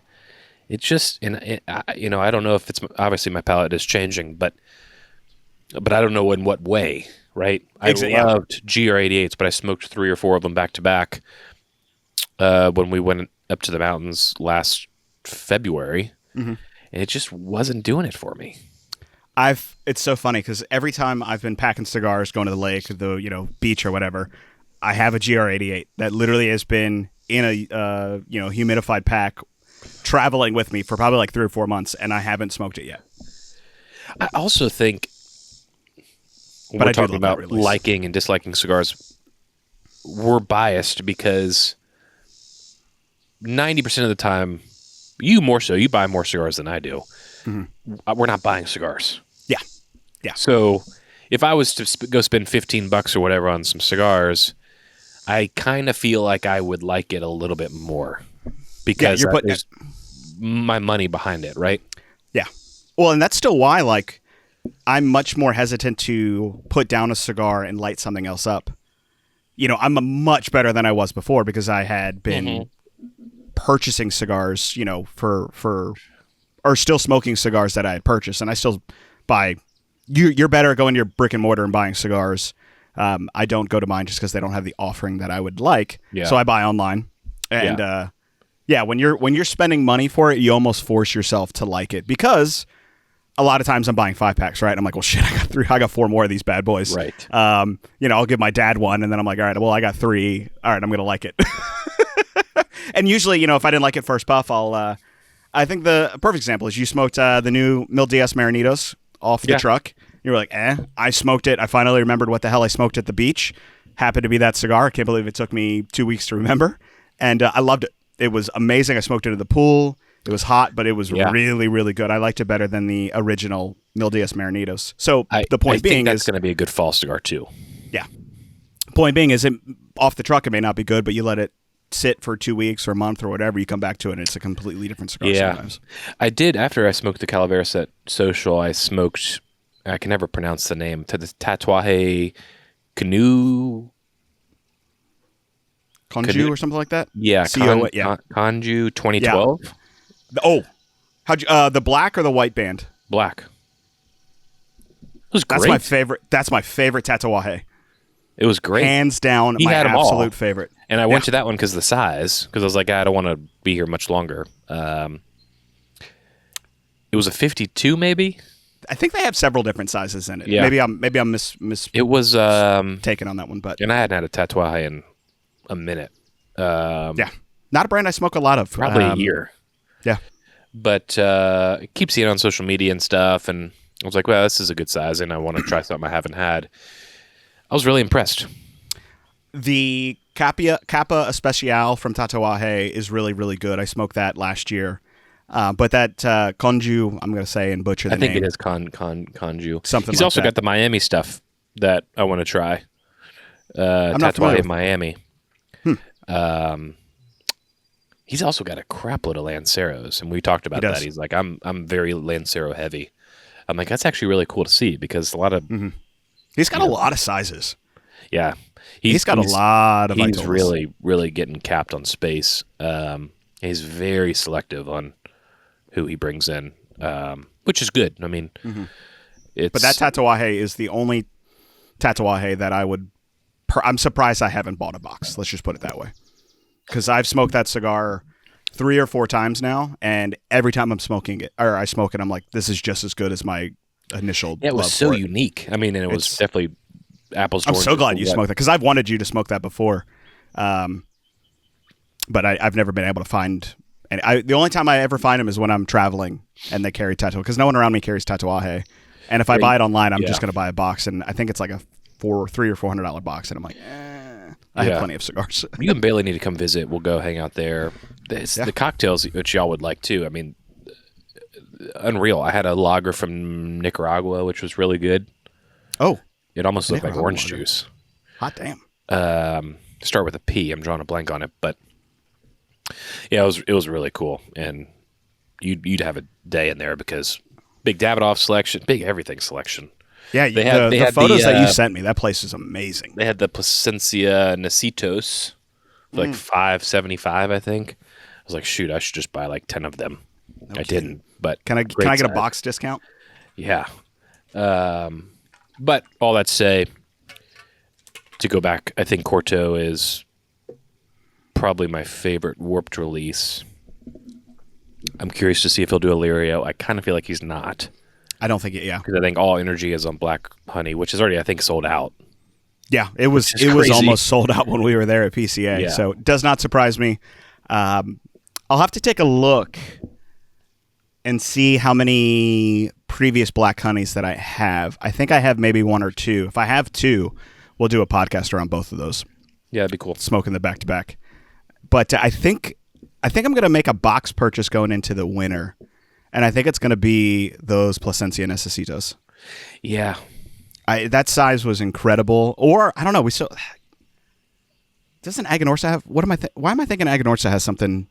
it just, I don't know if it's obviously my palate is changing, but I don't know in what way. Right? I loved GR88s, but I smoked 3 or 4 of them back to back when we went up to the mountains last February, and it just wasn't doing it for me.
It's so funny because every time I've been packing cigars, going to the lake, the beach or whatever, I have a GR88 that literally has been in a humidified pack, traveling with me for probably like 3 or 4 months, and I haven't smoked it yet.
I also think, when we're talking about liking and disliking cigars, we're biased because 90% of the time, you buy more cigars than I do. We're not buying cigars.
Yeah.
So if I was to go spend $15 or whatever on some cigars, I kind of feel like I would like it a little bit more because
you're putting
my money behind it, right?
Yeah. Well, and that's still why, like, I'm much more hesitant to put down a cigar and light something else up. I'm much better than I was before because I had been purchasing cigars, or still smoking cigars that I had purchased, and I still buy. You're better at going to your brick and mortar and buying cigars. I don't go to mine just because they don't have the offering that I would like. Yeah. So I buy online, and when you're spending money for it, you almost force yourself to like it because a lot of times I'm buying 5-packs, right? I'm like, well, shit, I got 4 more of these bad boys.
Right.
I'll give my dad one, and then I'm like, all right, well, I got 3. All right, I'm gonna like it. And usually, if I didn't like it first puff, I'll I think the perfect example is you smoked the new Mil Diaz Marinitos off the truck. You were like, I smoked it. I finally remembered what the hell I smoked at the beach. Happened to be that cigar. I can't believe it took me 2 weeks to remember. And I loved it. It was amazing. I smoked it in the pool. It was hot, but it was really, really good. I liked it better than the original Mil Diaz Marinitos. So the point being
that's going to be a good fall cigar too.
Yeah. Point being is off the truck it may not be good, but you let it sit for 2 weeks or a month or whatever, you come back to it and it's a completely different cigar sometimes.
I did, after I smoked the Calaveras at Social, I smoked, I can never pronounce the name, to the Tatuaje Canoe.
Conju or something like that?
Yeah, Conju 2012.
Yeah. How'd you, the black or the white band?
Black. It was great.
That's my favorite Tatuaje.
It was great.
Hands down, my absolute favorite.
And I went to that one because of the size, because I was like, I don't want to be here much longer. It was a 52, maybe.
I think they have several different sizes in it.
Yeah.
Maybe I'm
It was
taken on that one, but
and I hadn't had a Tatuaje in a minute.
Yeah, not a brand I smoke a lot of.
Probably a year.
Yeah,
but I keep seeing it on social media and stuff, and I was like, well, this is a good size, and I want to try something I haven't had. I was really impressed.
The Kappa Especial from Tatuaje is really, really good. I smoked that last year. But that Conju, I'm going to say and butcher the name.
I think it is Conju.
Something
He's
like
also
that.
got the Miami stuff that I want to try.
I'm not familiar
Tatuaje
with
Miami. He's also got a crap load of Lanceros, and we talked about that. He's like, I'm very Lancero heavy. I'm like, that's actually really cool to see because a lot of...
He's got a lot of sizes.
Yeah.
He's got a lot of
He's
Vitolas.
really, really getting capped on space. He's very selective on who he brings in, which is good. I mean,
But that Tatuaje is the only Tatuaje that I would... I'm surprised I haven't bought a box. Let's just put it that way. Because I've smoked that cigar 3 or 4 times now, and every time I'm smoking it, or I smoke it, I'm like, this is just as good as my initial
it was
love
so
for it.
unique. I mean, and it was definitely apples to
I'm
oranges.
so glad you smoked that, because I've wanted you to smoke that before. But I've never been able to find... And the only time I ever find them is when I'm traveling and they carry Tatuaje, because no one around me carries Tatuaje. And if I buy it online, I'm just going to buy a box, and I think it's like a $300 or $400 box, and I'm like, I have plenty of cigars.
You and Bailey need to come visit. We'll go hang out there. The cocktails, which y'all would like too. I mean, unreal. I had a lager from Nicaragua, which was really good.
Oh,
it almost looked like orange juice.
Hot damn.
Start with a P. I'm drawing a blank on it, but yeah, it was really cool, and you'd have a day in there because big Davidoff selection, big everything selection.
Yeah, they had the photos that you sent me. That place is amazing.
They had the Plasencia Necitos for like $5.75, I think. I was like, shoot, I should just buy like 10 of them. I didn't, but
can I get a box discount?
Yeah. But all that to say, to go back, I think Corto is probably my favorite warped release. I'm curious to see if he'll do a Lirio. I kind of feel like he's not.
I don't think it. Yeah,
because I think all energy is on Black Honey, which is already, I think, sold out.
Yeah, it was almost sold out when we were there at PCA.
Yeah.
So it does not surprise me. I'll have to take a look and see how many previous Black Honeys that I have. I think I have maybe 1 or 2. If I have 2, we'll do a podcast around both of those.
Yeah, it'd be cool.
Smoking the back to back. But I think I'm going to make a box purchase going into the winter. And I think it's going to be those Plasencia Necesitos.
Yeah.
That size was incredible. Or, I don't know, doesn't Aganorsa have... why am I thinking Aganorsa has something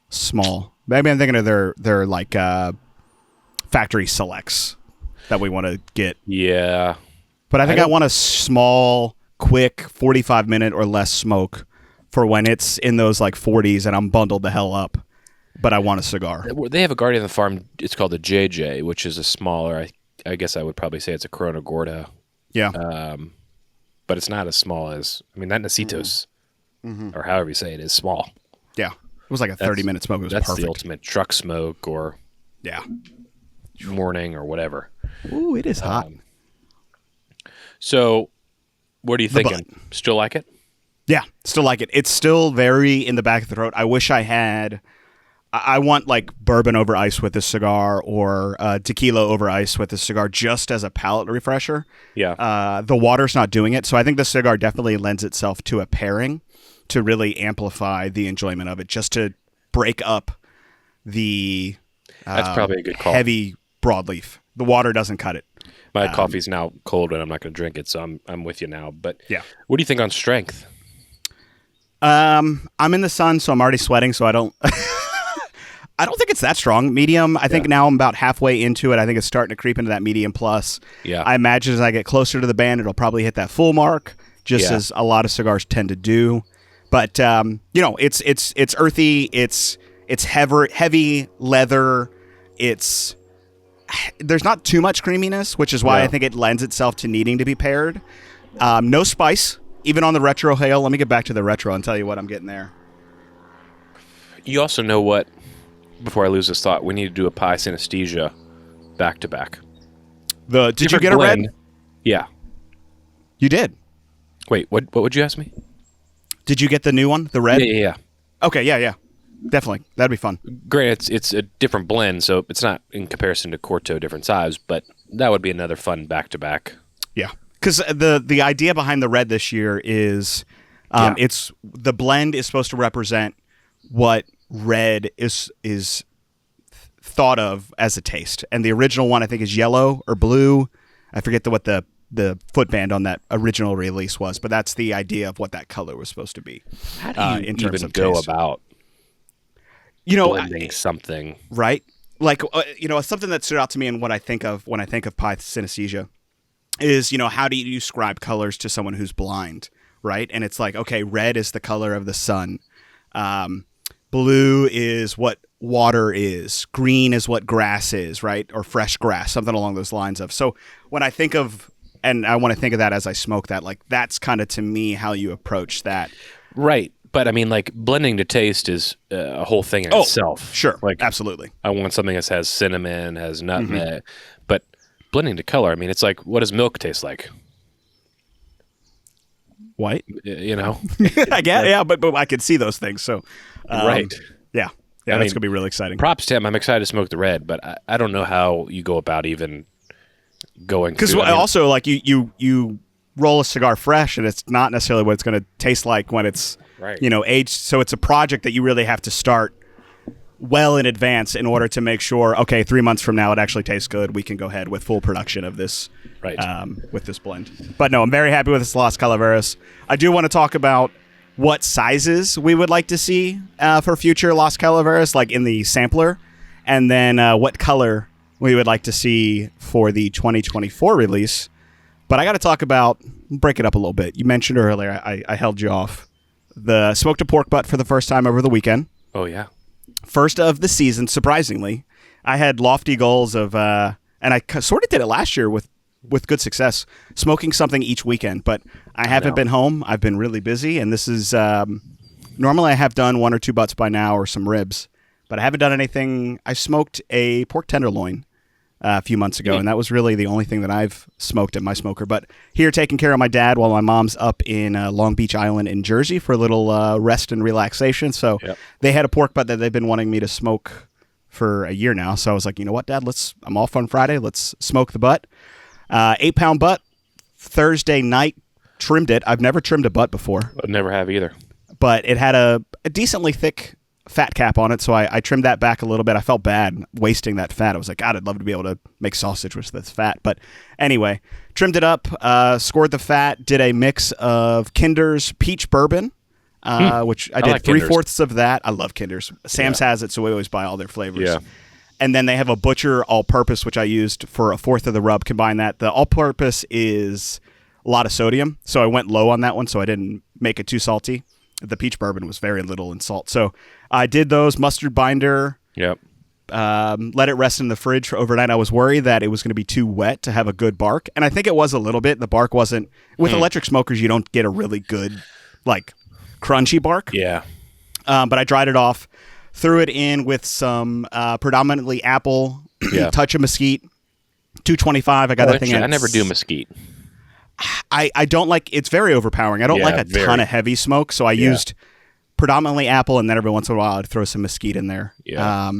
small? Maybe I'm thinking of their like factory selects that we want to get.
Yeah.
But I think I want a small, quick, 45-minute or less smoke for when it's in those like 40s and I'm bundled the hell up. But I want a cigar.
They have a Guardian of the Farm. It's called the JJ, which is a smaller. I guess I would probably say it's a Corona Gorda.
Yeah.
But it's not as small as. I mean, that Necitos, or however you say it, is small.
Yeah. It was like a 30-minute smoke. It was
that's
perfect.
the ultimate truck smoke or morning or whatever.
Ooh, it is hot.
So, what are you thinking? Still like it?
Yeah, still like it. It's still very in the back of the throat. I wish I had I want like bourbon over ice with this cigar, or tequila over ice with this cigar, just as a palate refresher.
Yeah.
The water's not doing it, so I think the cigar definitely lends itself to a pairing to really amplify the enjoyment of it, just to break up the
That's probably a good call.
heavy broadleaf. The water doesn't cut it.
My coffee's now cold and I'm not going to drink it, so I'm with you now. But
Yeah.
what do you think on strength?
I'm in the sun, so I'm already sweating, so I don't I don't think it's that strong. Medium, I think now I'm about halfway into it. I think it's starting to creep into that medium plus.
Yeah.
I imagine as I get closer to the band, it'll probably hit that full mark, just as a lot of cigars tend to do. But it's earthy, it's heavy leather. There's not too much creaminess, which is why I think it lends itself to needing to be paired. No spice, even on the retro hail. Let me get back to the retro and tell you what I'm getting there.
You also know what, before I lose this thought, we need to do a pie synesthesia back to back.
Did you get a red?
Yeah.
You did.
Wait, what would you ask me?
Did you get the new one, the red?
Yeah.
Okay, yeah. Definitely. That'd be fun.
Granted, it's a different blend, so it's not in comparison to Corto different size, but that would be another fun back to back.
Yeah. Because the idea behind the red this year is it's the blend is supposed to represent what red is thought of as a taste. And the original one, I think, is yellow or blue. I forget what the footband on that original release was, but that's the idea of what that color was supposed to be.
How do you
in terms
even
of
go
taste.
about blending something?
Right? Like, something that stood out to me and what I think of when I think of pie synesthesia is, how do you describe colors to someone who's blind, right? And it's like, okay, red is the color of the sun. Blue is what water is. Green is what grass is, right? Or fresh grass, something along those lines of. So when I think of, and I want to think of that as I smoke that, like that's kind of to me how you approach that.
Right. But I mean, like blending to taste is a whole thing in itself.
Sure.
Like
absolutely.
I want something that has cinnamon, has nutmeg, but blending to color, I mean, it's like, what does milk taste like?
White. I guess, yeah, but I could see those things. So,
right.
Yeah, that's gonna be really exciting.
Props to him. I'm excited to smoke the red, but I don't know how you go about even going.
Because also, like you roll a cigar fresh, and it's not necessarily what it's going to taste like when it's aged. So it's a project that you really have to start well in advance in order to make sure, okay, 3 months from now it actually tastes good. We can go ahead with full production of this, with this blend. But no, I'm very happy with this Las Calaveras. I do want to talk about what sizes we would like to see for future Las Calaveras, like in the sampler, and then what color we would like to see for the 2024 release. But I got to talk about, break it up a little bit. You mentioned earlier, I held you off. The smoked a pork butt for the first time over the weekend.
Oh, yeah.
First of the season, surprisingly. I had lofty goals of, and I sort of did it last year with good success, smoking something each weekend. But I haven't been home. I've been really busy. And this is, normally I have done 1 or 2 butts by now or some ribs. But I haven't done anything. I smoked a pork tenderloin a few months ago, and that was really the only thing that I've smoked at my smoker. But here taking care of my dad while my mom's up in Long Beach Island in Jersey for a little rest and relaxation. So they had a pork butt that they've been wanting me to smoke for a year now. So I was like, you know what, Dad, I'm off on Friday. Let's smoke the butt. 8-pound butt. Thursday night, trimmed it. I've never trimmed a butt before.
I never have either.
But it had a decently thick fat cap on it, so I trimmed that back a little bit. I felt bad wasting that fat. I was like, God, I'd love to be able to make sausage with this fat. But anyway, trimmed it up, scored the fat, did a mix of Kinder's peach bourbon, which I did like 3/4 of that. I love Kinder's. Sam's has it, so we always buy all their flavors.
Yeah.
And then they have a Butcher all-purpose, which I used for 1/4 of the rub. Combine that. The all-purpose is a lot of sodium, so I went low on that one, so I didn't make it too salty. The peach bourbon was very little in salt. So I did those, mustard binder.
Yep.
Let it rest in the fridge for overnight. I was worried that it was going to be too wet to have a good bark. And I think it was a little bit. The bark wasn't... With electric smokers, you don't get a really good, like, crunchy bark.
Yeah.
But I dried it off, threw it in with some predominantly apple, touch of mesquite, 225. I got that thing.
I never do mesquite.
I don't like, it's very overpowering. I don't like a ton of heavy smoke, so I used predominantly apple, and then every once in a while I'd throw some mesquite in there.
Yeah.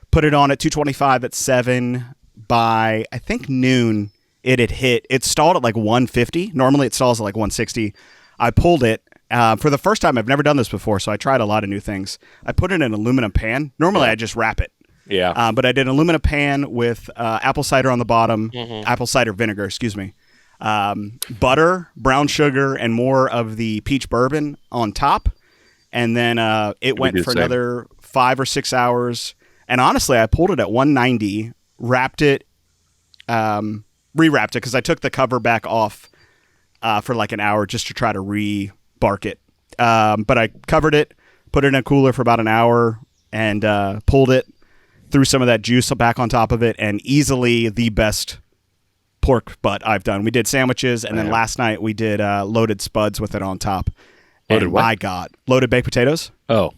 Put it on at 225 at 7. By, I think, noon, it had hit. It stalled at like 150. Normally it stalls at like 160. I pulled it. For the first time, I've never done this before, so I tried a lot of new things. I put it in an aluminum pan. Normally I just wrap it.
Yeah.
But I did an aluminum pan with apple cider on the bottom, apple cider vinegar, excuse me. Butter, brown sugar, and more of the peach bourbon on top. And then it went for another 5 or 6 hours. And honestly, I pulled it at 190, wrapped it, rewrapped it because I took the cover back off for like an hour just to try to re-bark it. But I covered it, put it in a cooler for about an hour, and pulled it, threw some of that juice back on top of it, and easily the best pork butt I've done. We did sandwiches, and then last night we did loaded spuds with it on top.
Loaded
and
what?
my God, loaded baked potatoes.
Oh.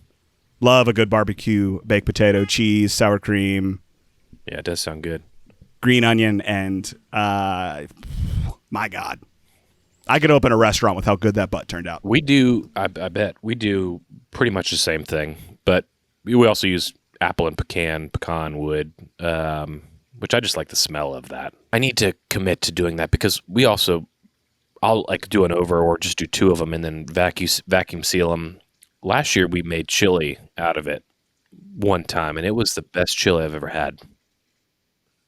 Love a good barbecue baked potato, cheese, sour cream.
Yeah, it does sound good.
Green onion, and my God. I could open a restaurant with how good that butt turned out.
We do, I bet, we do pretty much the same thing, but we also use apple and pecan wood, which I just like the smell of that. I need to commit to doing that because I'll like do an over or just do 2 of them and then vacuum seal them. Last year we made chili out of it one time, and it was the best chili I've ever had.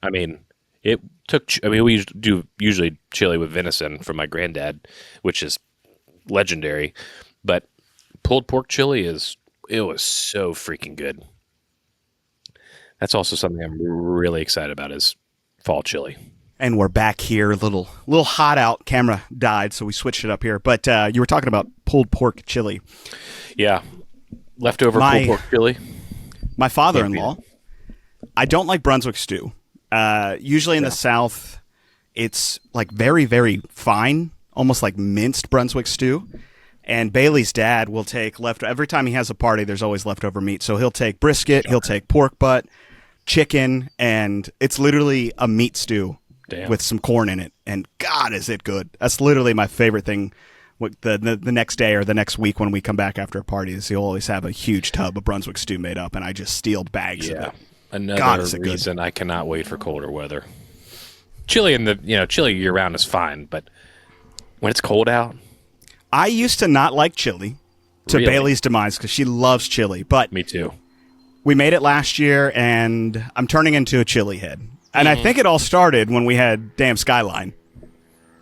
I mean, we do usually chili with venison from my granddad, which is legendary, but pulled pork chili it was so freaking good. That's also something I'm really excited about is fall chili.
And we're back here, a little hot out. Camera died, so we switched it up here. But you were talking about pulled pork chili.
Yeah, leftover pulled pork chili.
My father-in-law, I don't like Brunswick stew. Usually in the South, it's like very, very fine, almost like minced Brunswick stew. And Bailey's dad will take every time he has a party, there's always leftover meat. So he'll take brisket, he'll take pork butt, chicken, and it's literally a meat stew with some corn in it. And God, is it good. That's literally my favorite thing. The next day or the next week when we come back after a party is he'll always have a huge tub of Brunswick stew made up, and I just stealed bags of it.
Another reason I cannot wait for colder weather. Chili chili year round is fine, but when it's cold out.
I used to not like chili to Bailey's demise because she loves chili, but
me too.
We made it last year, and I'm turning into a chili head. And I think it all started when we had damn Skyline,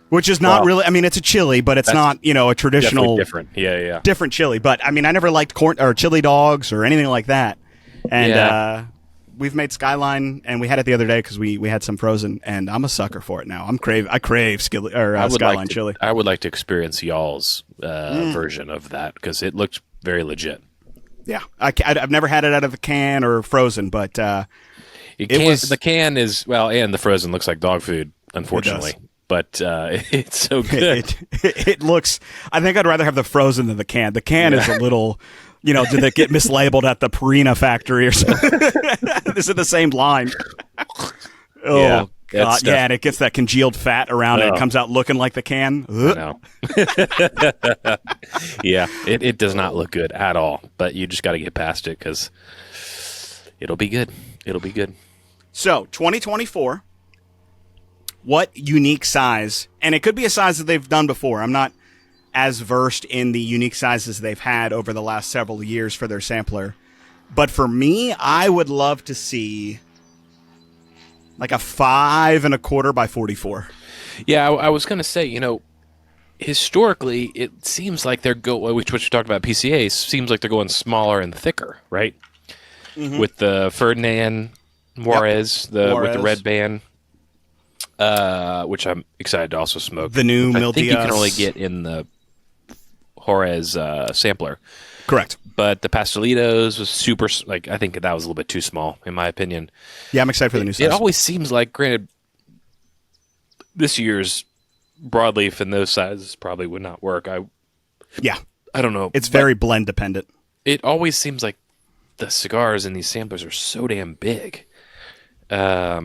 which is not really. I mean, it's a chili, but it's not a traditional
different. Yeah,
different chili. But I mean, I never liked corn or chili dogs or anything like that. And we've made Skyline, and we had it the other day because we had some frozen, and I'm a sucker for it now. I crave Skyline chili.
I would like to experience y'all's version of that because it looked very legit.
Yeah, I've never had it out of the can or frozen, but
the can is and the frozen looks like dog food, unfortunately. But it's so good.
It looks. I think I'd rather have the frozen than the can. The can is a little. Did they get mislabeled at the Purina factory or something? This is the same line. Oh, God. Yeah, and it gets that congealed fat around it. It comes out looking like the can.
No. Yeah, it does not look good at all. But you just got to get past it because it'll be good. It'll be good.
So, 2024, what unique size, and it could be a size that they've done before. I'm not as versed in the unique sizes they've had over the last several years for their sampler. But for me, I would love to see like a 5 1/4 by 44.
Yeah, I was going to say, historically, it seems like they're which we talked about PCA, seems like they're going smaller and thicker, right? Mm-hmm. With the Ferdinand Juarez, with the red band, which I'm excited to also smoke.
The new Mil
I think
Diaz.
you can only get in the Juarez sampler.
Correct.
But the Pastelitos was super, I think that was a little bit too small, in my opinion.
Yeah, I'm excited for the new size.
It always seems like, granted, this year's broadleaf and those sizes probably would not work. I don't know.
It's very blend dependent.
It always seems like the cigars in these samplers are so damn big. A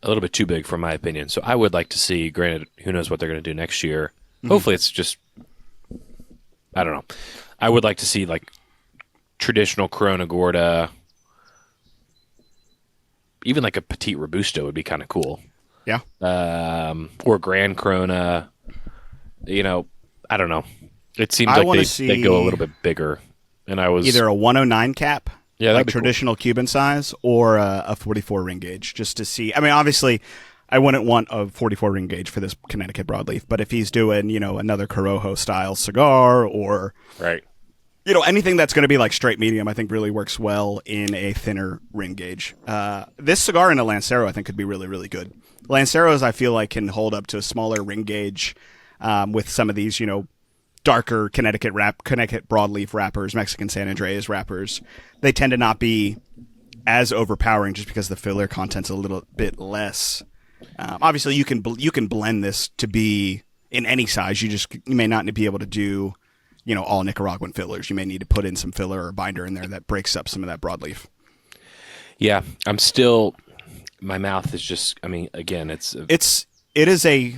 little bit too big, for my opinion. So I would like to see, granted, who knows what they're going to do next year. Mm-hmm. Hopefully it's just, I don't know. I would like to see like traditional Corona Gorda, even like a Petite Robusto would be kind of cool.
Yeah.
Or Grand Corona. You know, I don't know. It seems
I
like
wanna
they go a
see
little bit bigger. And I was
either a 109 cap,
Yeah, that'd
like
be cool.
traditional Cuban size, or a 44 ring gauge, just to see. I mean, obviously, I wouldn't want a 44 ring gauge for this Connecticut broadleaf, but if he's doing, another Corojo style cigar, or
right.
anything that's going to be like straight medium, I think really works well in a thinner ring gauge. This cigar in a Lancero, I think, could be really, really good. Lanceros, I feel like, can hold up to a smaller ring gauge with some of these, darker Connecticut broadleaf wrappers, Mexican San Andreas wrappers. They tend to not be as overpowering just because the filler content's a little bit less. Obviously, you can blend this to be in any size. You may not be able to do, all Nicaraguan fillers. You may need to put in some filler or binder in there that breaks up some of that broadleaf.
Yeah, I'm still. My mouth is just. I mean, again, it
is a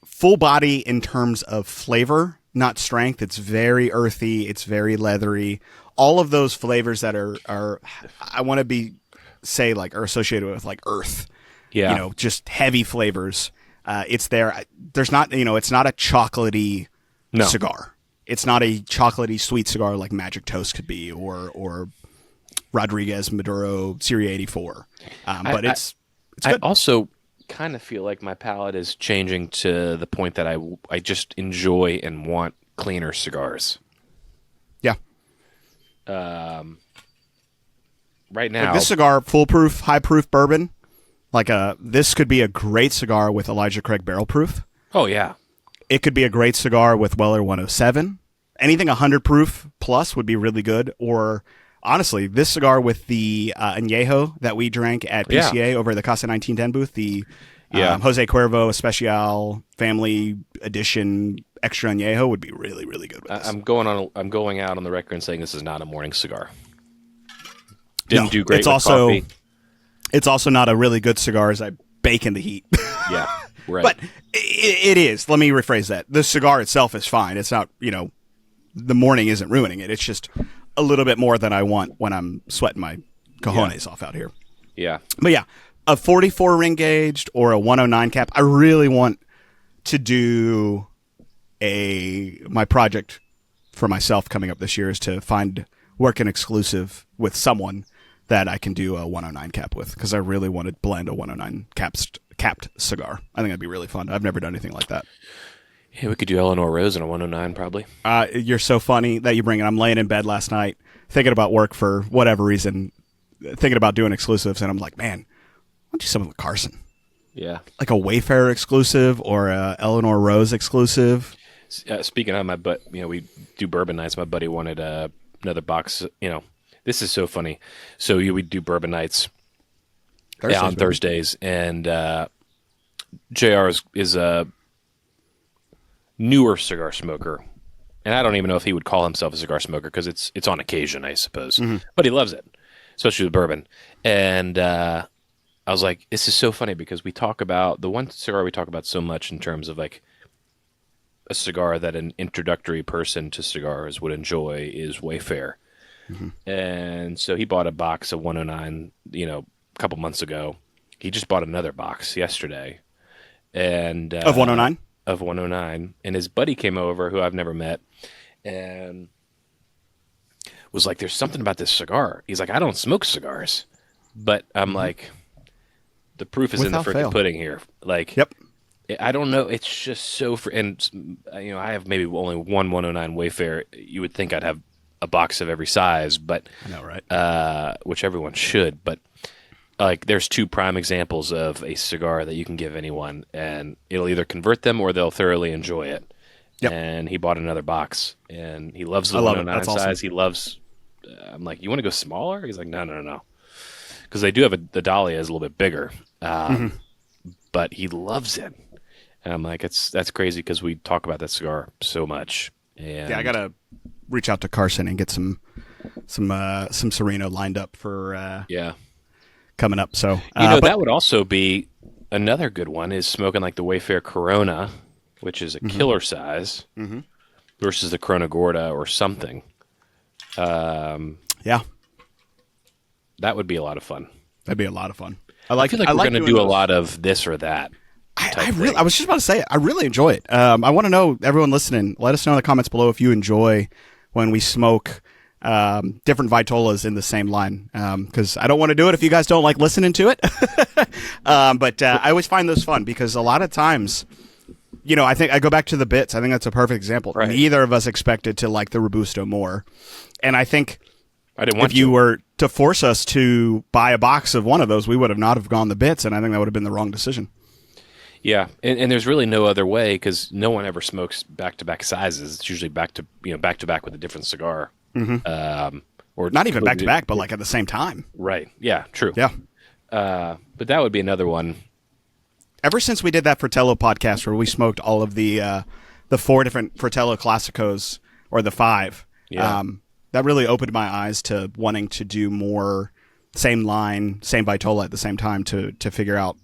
full body in terms of flavor, not strength. It's very earthy. It's very leathery. All of those flavors that are I want to are associated with like earth.
Yeah.
Just heavy flavors. It's there. There's not, it's not a chocolatey cigar. It's not a chocolatey sweet cigar like Magic Toast could be, or Rodriguez Maduro Serie 84. But it's good.
I also kind of feel like my palate is changing to the point that I just enjoy and want cleaner cigars.
Yeah.
Right now,
like this cigar, foolproof, high proof bourbon. This could be a great cigar with Elijah Craig barrel proof.
Oh yeah.
It could be a great cigar with Weller 107. Anything 100 proof plus would be really good. Or honestly, this cigar with the Añejo that we drank at PCA over the Casa 1910 booth, the Jose Cuervo Especial Family Edition Extra Añejo would be really, really good with this.
I'm going out on the record and saying this is not a morning cigar. Didn't do great with coffee.
It's also not a really good cigar as I bake in the heat.
Yeah, right.
But it is. Let me rephrase that. The cigar itself is fine. It's not, the morning isn't ruining it. It's just a little bit more than I want when I'm sweating my cojones off out here.
Yeah.
But yeah, a 44 ring gauged or a 109 cap. I really want to do my project for myself coming up this year is to work an exclusive with someone that I can do a 109 cap with, because I really want to blend a 109 capped cigar. I think that'd be really fun. I've never done anything like that.
Yeah, we could do Eleanor Rose in a 109 probably.
You're so funny that you bring it. I'm laying in bed last night thinking about work for whatever reason, thinking about doing exclusives, and I'm like, man, why don't you do something with Carson?
Yeah.
Like a Wayfarer exclusive or a Eleanor Rose exclusive.
Speaking of we do bourbon nights. My buddy wanted another box, This is so funny. So we do bourbon nights on Thursdays, and JR is a newer cigar smoker, and I don't even know if he would call himself a cigar smoker because it's on occasion, I suppose. Mm-hmm. But he loves it, especially with bourbon. And I was like, this is so funny because we talk about the one cigar we talk about so much in terms of like a cigar that an introductory person to cigars would enjoy is Wayfarer. Mm-hmm. And so he bought a box of 109, a couple months ago. He just bought another box yesterday. And
of 109?
Of 109. And his buddy came over, who I've never met, and was like, there's something about this cigar. He's like, I don't smoke cigars. But I'm like, the proof is in the freaking pudding here. Like,
yep.
I don't know. It's just so... and, I have maybe only one 109 Wayfarer. You would think I'd have a box of every size, but
I know, right?
Which everyone should, but like there's two prime examples of a cigar that you can give anyone, and it'll either convert them or they'll thoroughly enjoy it. Yep. And he bought another box, and he loves the 109 size. Awesome. He loves. I'm like, you want to go smaller? He's like, no, because they do have the Dahlia is a little bit bigger, but he loves it. And I'm like, that's crazy because we talk about that cigar so much. And
yeah, I gotta reach out to Carson and get some Sereno lined up for coming up. So
that would also be another good one is smoking like the Wayfarer Corona, which is a killer size, versus the Corona Gorda or something.
Yeah,
That would be a lot of fun.
that'd be a lot of fun.
I feel like we're going to do a lot of this or that.
I was just about to say it. I really enjoy it. I want to know, everyone listening, let us know in the comments below if you enjoy when we smoke different Vitolas in the same line. Because I don't want to do it if you guys don't like listening to it. But I always find those fun because a lot of times, I think I go back to the bits. I think that's a perfect example.
Right.
Neither of us expected to like the Robusto more. And I think
I didn't want
if you were to force us to buy a box of one of those, we would have not have gone the bits. And I think that would have been the wrong decision.
Yeah, and there's really no other way because no one ever smokes back-to-back sizes. It's usually back to back with a different cigar,
Or not even back to back, but like at the same time.
Right? Yeah, true.
Yeah.
But that would be another one.
Ever since we did that Fratello podcast where we smoked all of the 4 different Fratello Classicos, or the 5, that really opened my eyes to wanting to do more same line, same Vitola at the same time to figure out,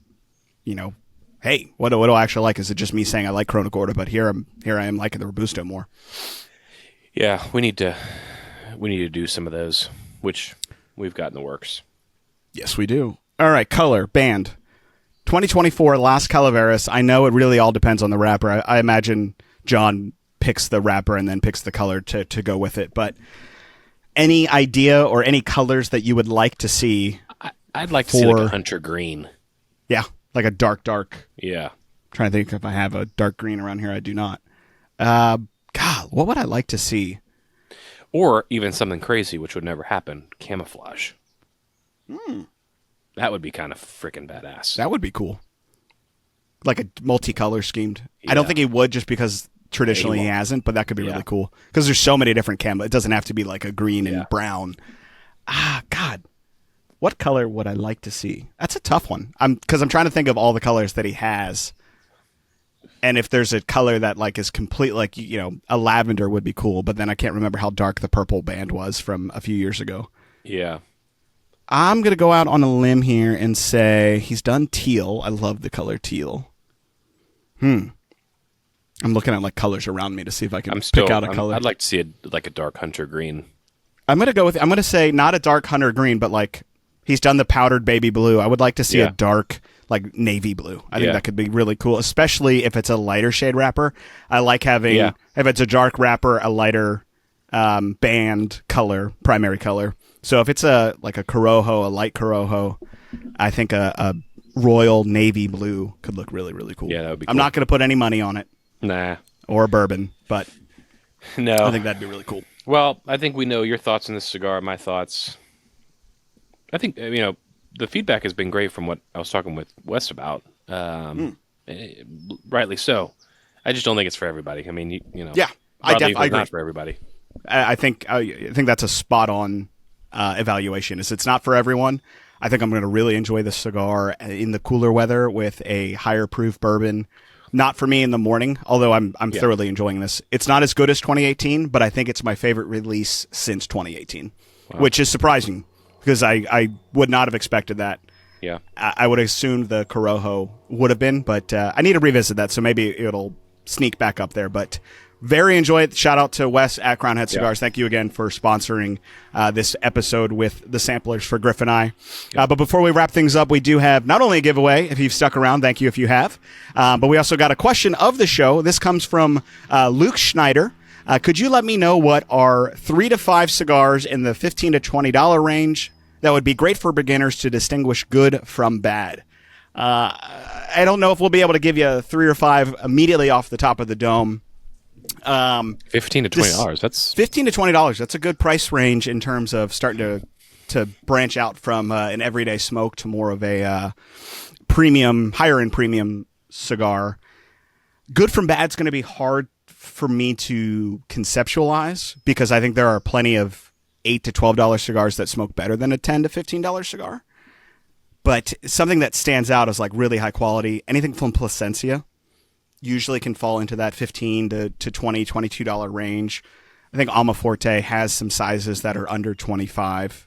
hey, what do I actually like? Is it just me saying I like Corona Gorda, but here I am liking the Robusto more.
Yeah, we need to do some of those, which we've got in the works.
Yes, we do. All right, color, band. 2024 Las Calaveras. I know it really all depends on the wrapper. I imagine John picks the wrapper and then picks the color to go with it. But any idea or any colors that you would like to see?
I'd like to see like a hunter green.
Yeah, like a dark.
Yeah.
Trying to think if I have a dark green around here. I do not. God, what would I like to see?
Or even something crazy, which would never happen. Camouflage. That would be kind of freaking badass.
That would be cool. Like a multicolor schemed.
Yeah.
I don't think he would just because traditionally he hasn't, but that could be really cool. Because there's so many different camo. It doesn't have to be like a green and brown. God. What color would I like to see? That's a tough one. Because I'm trying to think of all the colors that he has. And if there's a color that like is complete, like, a lavender would be cool, but then I can't remember how dark the purple band was from a few years ago.
Yeah.
I'm going to go out on a limb here and say he's done teal. I love the color teal. I'm looking at like colors around me to see if I can pick out a color.
I'd like to see a dark hunter green.
I'm going to say not a dark hunter green, but like he's done the powdered baby blue. I would like to see a dark like navy blue. I think that could be really cool, especially if it's a lighter shade wrapper. I like having, if it's a dark wrapper, a lighter band color, primary color. So if it's a Corojo, a light Corojo, I think a royal navy blue could look really, really cool.
Yeah, that would be cool.
I'm not going to put any money on it.
Nah.
Or bourbon, but
no.
I think that'd be really cool.
Well, I think we know your thoughts on this cigar, my thoughts. I think, the feedback has been great from what I was talking with Wes about. Rightly so. I just don't think it's for everybody. I mean,
Yeah, I agree.
Not for everybody.
I think that's a spot on evaluation. It's not for everyone. I think I'm going to really enjoy this cigar in the cooler weather with a higher proof bourbon. Not for me in the morning, although I'm thoroughly enjoying this. It's not as good as 2018, but I think it's my favorite release since 2018, which is surprising because I would not have expected that.
Yeah,
I would have assumed the Corojo would have been, but I need to revisit that, so maybe it'll sneak back up there. But very enjoy it. Shout out to Wes at Crowned Heads Cigars. Thank you again for sponsoring this episode with the samplers for Griff and I. But before we wrap things up, we do have not only a giveaway, if you've stuck around, thank you if you have, but we also got a question of the show. This comes from Luke Schneider. Could you let me know what are 3 to 5 cigars in the $15 to $20 range that would be great for beginners to distinguish good from bad? I don't know if we'll be able to give you 3 or 5 immediately off the top of the dome.
$15 to $20. That's
$15 to $20. That's a good price range in terms of starting to branch out from an everyday smoke to more of a premium, higher end premium cigar. Good from bad's going to be hard for me to conceptualize because I think there are plenty of $8 to $12 cigars that smoke better than a $10 to $15 cigar. But something that stands out as like really high quality, anything from Plasencia usually can fall into that $15 to $20, $22 range. I think Almaforte has some sizes that are under $25.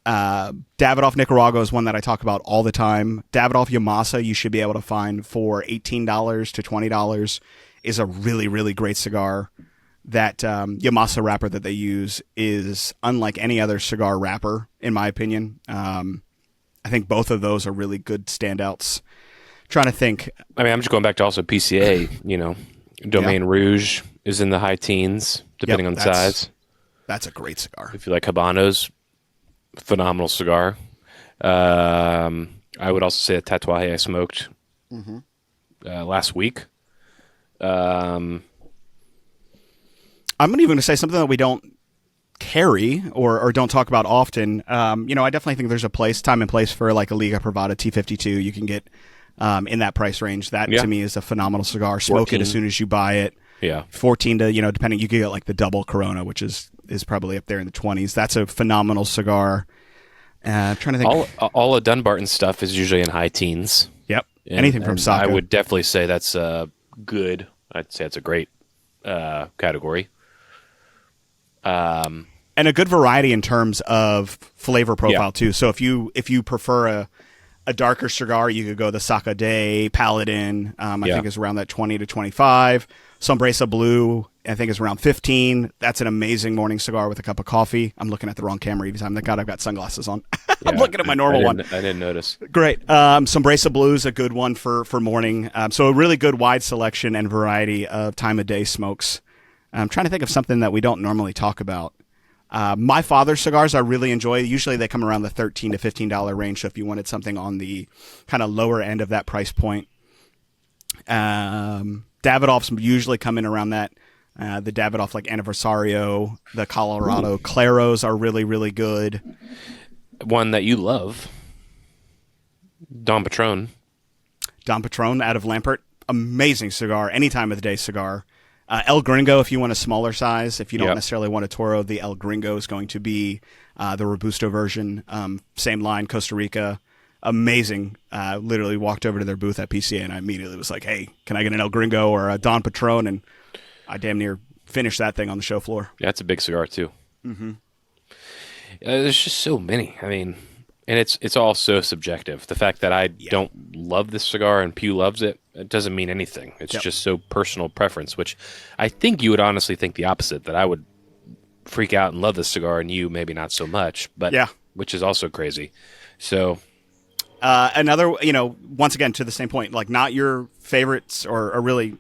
Davidoff Nicaragua is one that I talk about all the time. Davidoff Yamasa you should be able to find for $18 to $20 is a really, really great cigar. that Yamasa wrapper that they use is unlike any other cigar wrapper, in my opinion. I think both of those are really good standouts. Trying to think.
I mean, I'm just going back to also PCA, Domaine Rouge is in the high teens, depending on the size.
That's a great cigar.
If you like Habanos, phenomenal cigar. I would also say a Tatuaje I smoked last week. I'm
even going to say something that we don't carry or don't talk about often. I definitely think there's time and place for like a Liga Privada T52. You can get in that price range. That to me is a phenomenal cigar. Smoke 14. It as soon as you buy it.
Yeah.
14 to, depending, you can get like the double Corona, which is probably up there in the 20s. That's a phenomenal cigar. I'm trying to think.
All of Dunbarton stuff is usually in high teens.
Yep. Anything from Saka.
I would definitely say that's good. I'd say it's a great category.
And a good variety in terms of flavor profile too. So if you prefer a darker cigar, you could go the Saka Day, Paladin. I think is around that 20 to 25. Sombresa Blue, I think is around 15. That's an amazing morning cigar with a cup of coffee. I'm looking at the wrong camera every time. Thank God I've got sunglasses on. I'm looking at my normal one.
I didn't notice.
Great. Sombresa Blue is a good one for morning. So a really good wide selection and variety of time of day smokes. I'm trying to think of something that we don't normally talk about. My father's cigars I really enjoy. Usually they come around the $13 to $15 range. So if you wanted something on the kind of lower end of that price point, Davidoffs usually come in around that. The Davidoff like Aniversario, the Colorado Claros are really, really good.
One that you love, Dom Patron.
Dom Patron out of Lampert. Amazing cigar. Any time of the day cigar. El Gringo, if you want a smaller size. If you don't necessarily want a Toro, the El Gringo is going to be the Robusto version. Same line, Costa Rica. Amazing. Literally walked over to their booth at PCA and I immediately was like, hey, can I get an El Gringo or a Don Patron? And I damn near finished that thing on the show floor.
Yeah, it's a big cigar too. Mm-hmm. There's just so many. I mean, and it's all so subjective. The fact that I don't love this cigar and Pugh loves it, it doesn't mean anything. It's just so personal preference, which I think you would honestly think the opposite, that I would freak out and love this cigar and you maybe not so much, but which is also crazy. So
another, once again, to the same point, like not your favorites or really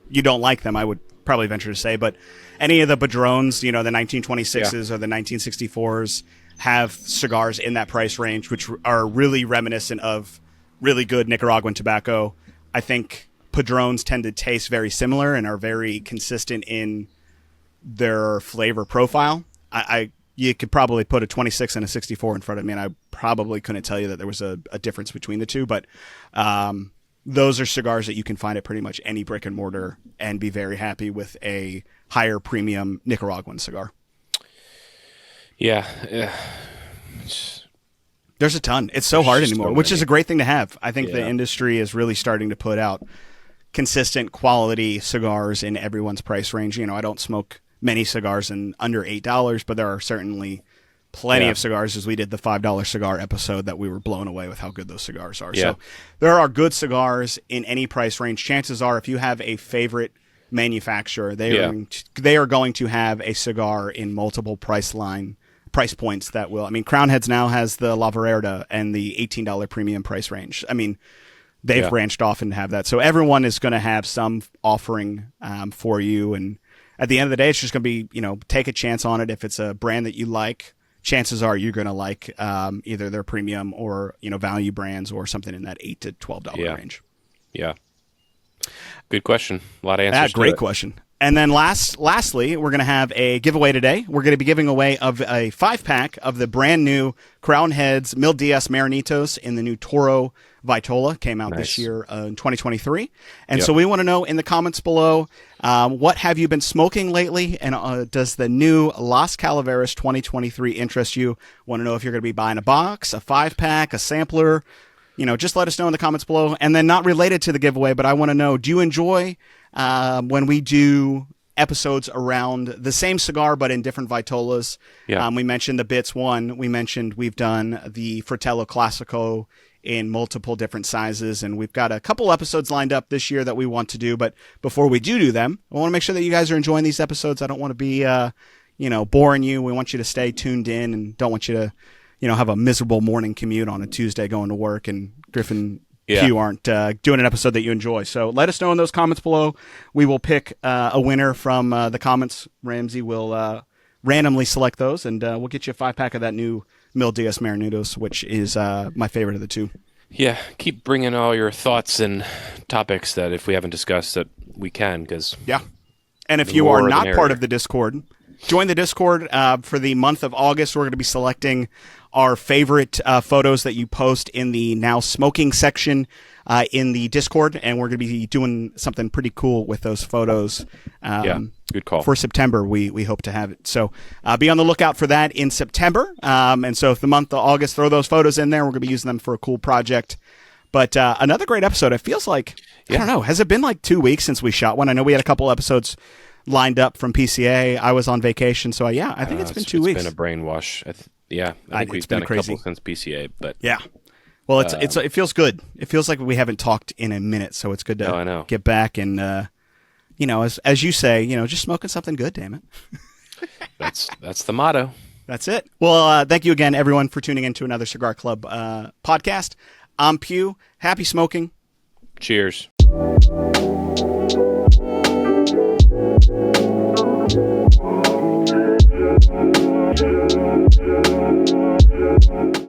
you don't like them, I would probably venture to say, but any of the Padrones, the 1926s or the 1964s have cigars in that price range, which are really reminiscent of really good Nicaraguan tobacco. I think Padrones tend to taste very similar and are very consistent in their flavor profile. You could probably put a 26 and a 64 in front of me, and I probably couldn't tell you that there was a difference between the two, but those are cigars that you can find at pretty much any brick and mortar and be very happy with a higher premium Nicaraguan cigar.
Yeah.
There's a ton. It's so hard anymore, which is a great thing to have. I think the industry is really starting to put out consistent quality cigars in everyone's price range. I don't smoke many cigars in under $8, but there are certainly plenty of cigars, as we did the $5 cigar episode, that we were blown away with how good those cigars are. So there are good cigars in any price range. Chances are if you have a favorite manufacturer, they are going to have a cigar in multiple price points that will. I mean, Crowned Heads now has the La Vereda and the $18 premium price range. I mean, they've branched off and have that. So everyone is going to have some offering for you. And at the end of the day, it's just going to be, take a chance on it. If it's a brand that you like, chances are you're going to like either their premium or, value brands or something in that $8 to $12 range. Yeah.
Good question. A lot of answers.
Great question. And then lastly, we're going to have a giveaway today. We're going to be giving away a 5-pack of the brand new Crowned Heads Mil Diaz Maranitos in the new Toro Vitola. Came out this year in 2023. And so we want to know in the comments below, what have you been smoking lately? And does the new Las Calaveras 2023 interest you? Want to know if you're going to be buying a box, a 5-pack, a sampler? Just let us know in the comments below. And then not related to the giveaway, but I want to know, do you enjoy when we do episodes around the same cigar but in different Vitolas? We mentioned the Bits one. We mentioned we've done the Fratello Classico in multiple different sizes. And we've got a couple episodes lined up this year that we want to do. But before we do them, I want to make sure that you guys are enjoying these episodes. I don't want to be, boring you. We want you to stay tuned in and don't want you to, have a miserable morning commute on a Tuesday going to work and Griffin Pugh aren't doing an episode that you enjoy. So let us know in those comments below. We will pick a winner from the comments. Ramsey will randomly select those, and we'll get you a 5-pack of that new Mil Diaz Marinudos, which is my favorite of the two.
Yeah, keep bringing all your thoughts and topics that if we haven't discussed that we can, because
and if you are not part of the Discord, join the Discord for the month of August. We're going to be selecting our favorite photos that you post in the now smoking section in the Discord, and we're going to be doing something pretty cool with those photos.
Good call.
For September, we hope to have it. So be on the lookout for that in September. And so if the month of August, throw those photos in there. We're going to be using them for a cool project. But another great episode. It feels like, I don't know, has it been like 2 weeks since we shot one? I know we had a couple episodes lined up from PCA. I was on vacation. So, I think it's been 2 weeks.
It's been a brainwash. I think we've done a couple since PCA. But
yeah. Well, it feels good. It feels like we haven't talked in a minute. So it's good to get back and, as you say, just smoking something good, damn it.
That's the motto.
That's it. Well, thank you again, everyone, for tuning in to another Cigar Club podcast. I'm Pugh. Happy smoking.
Cheers.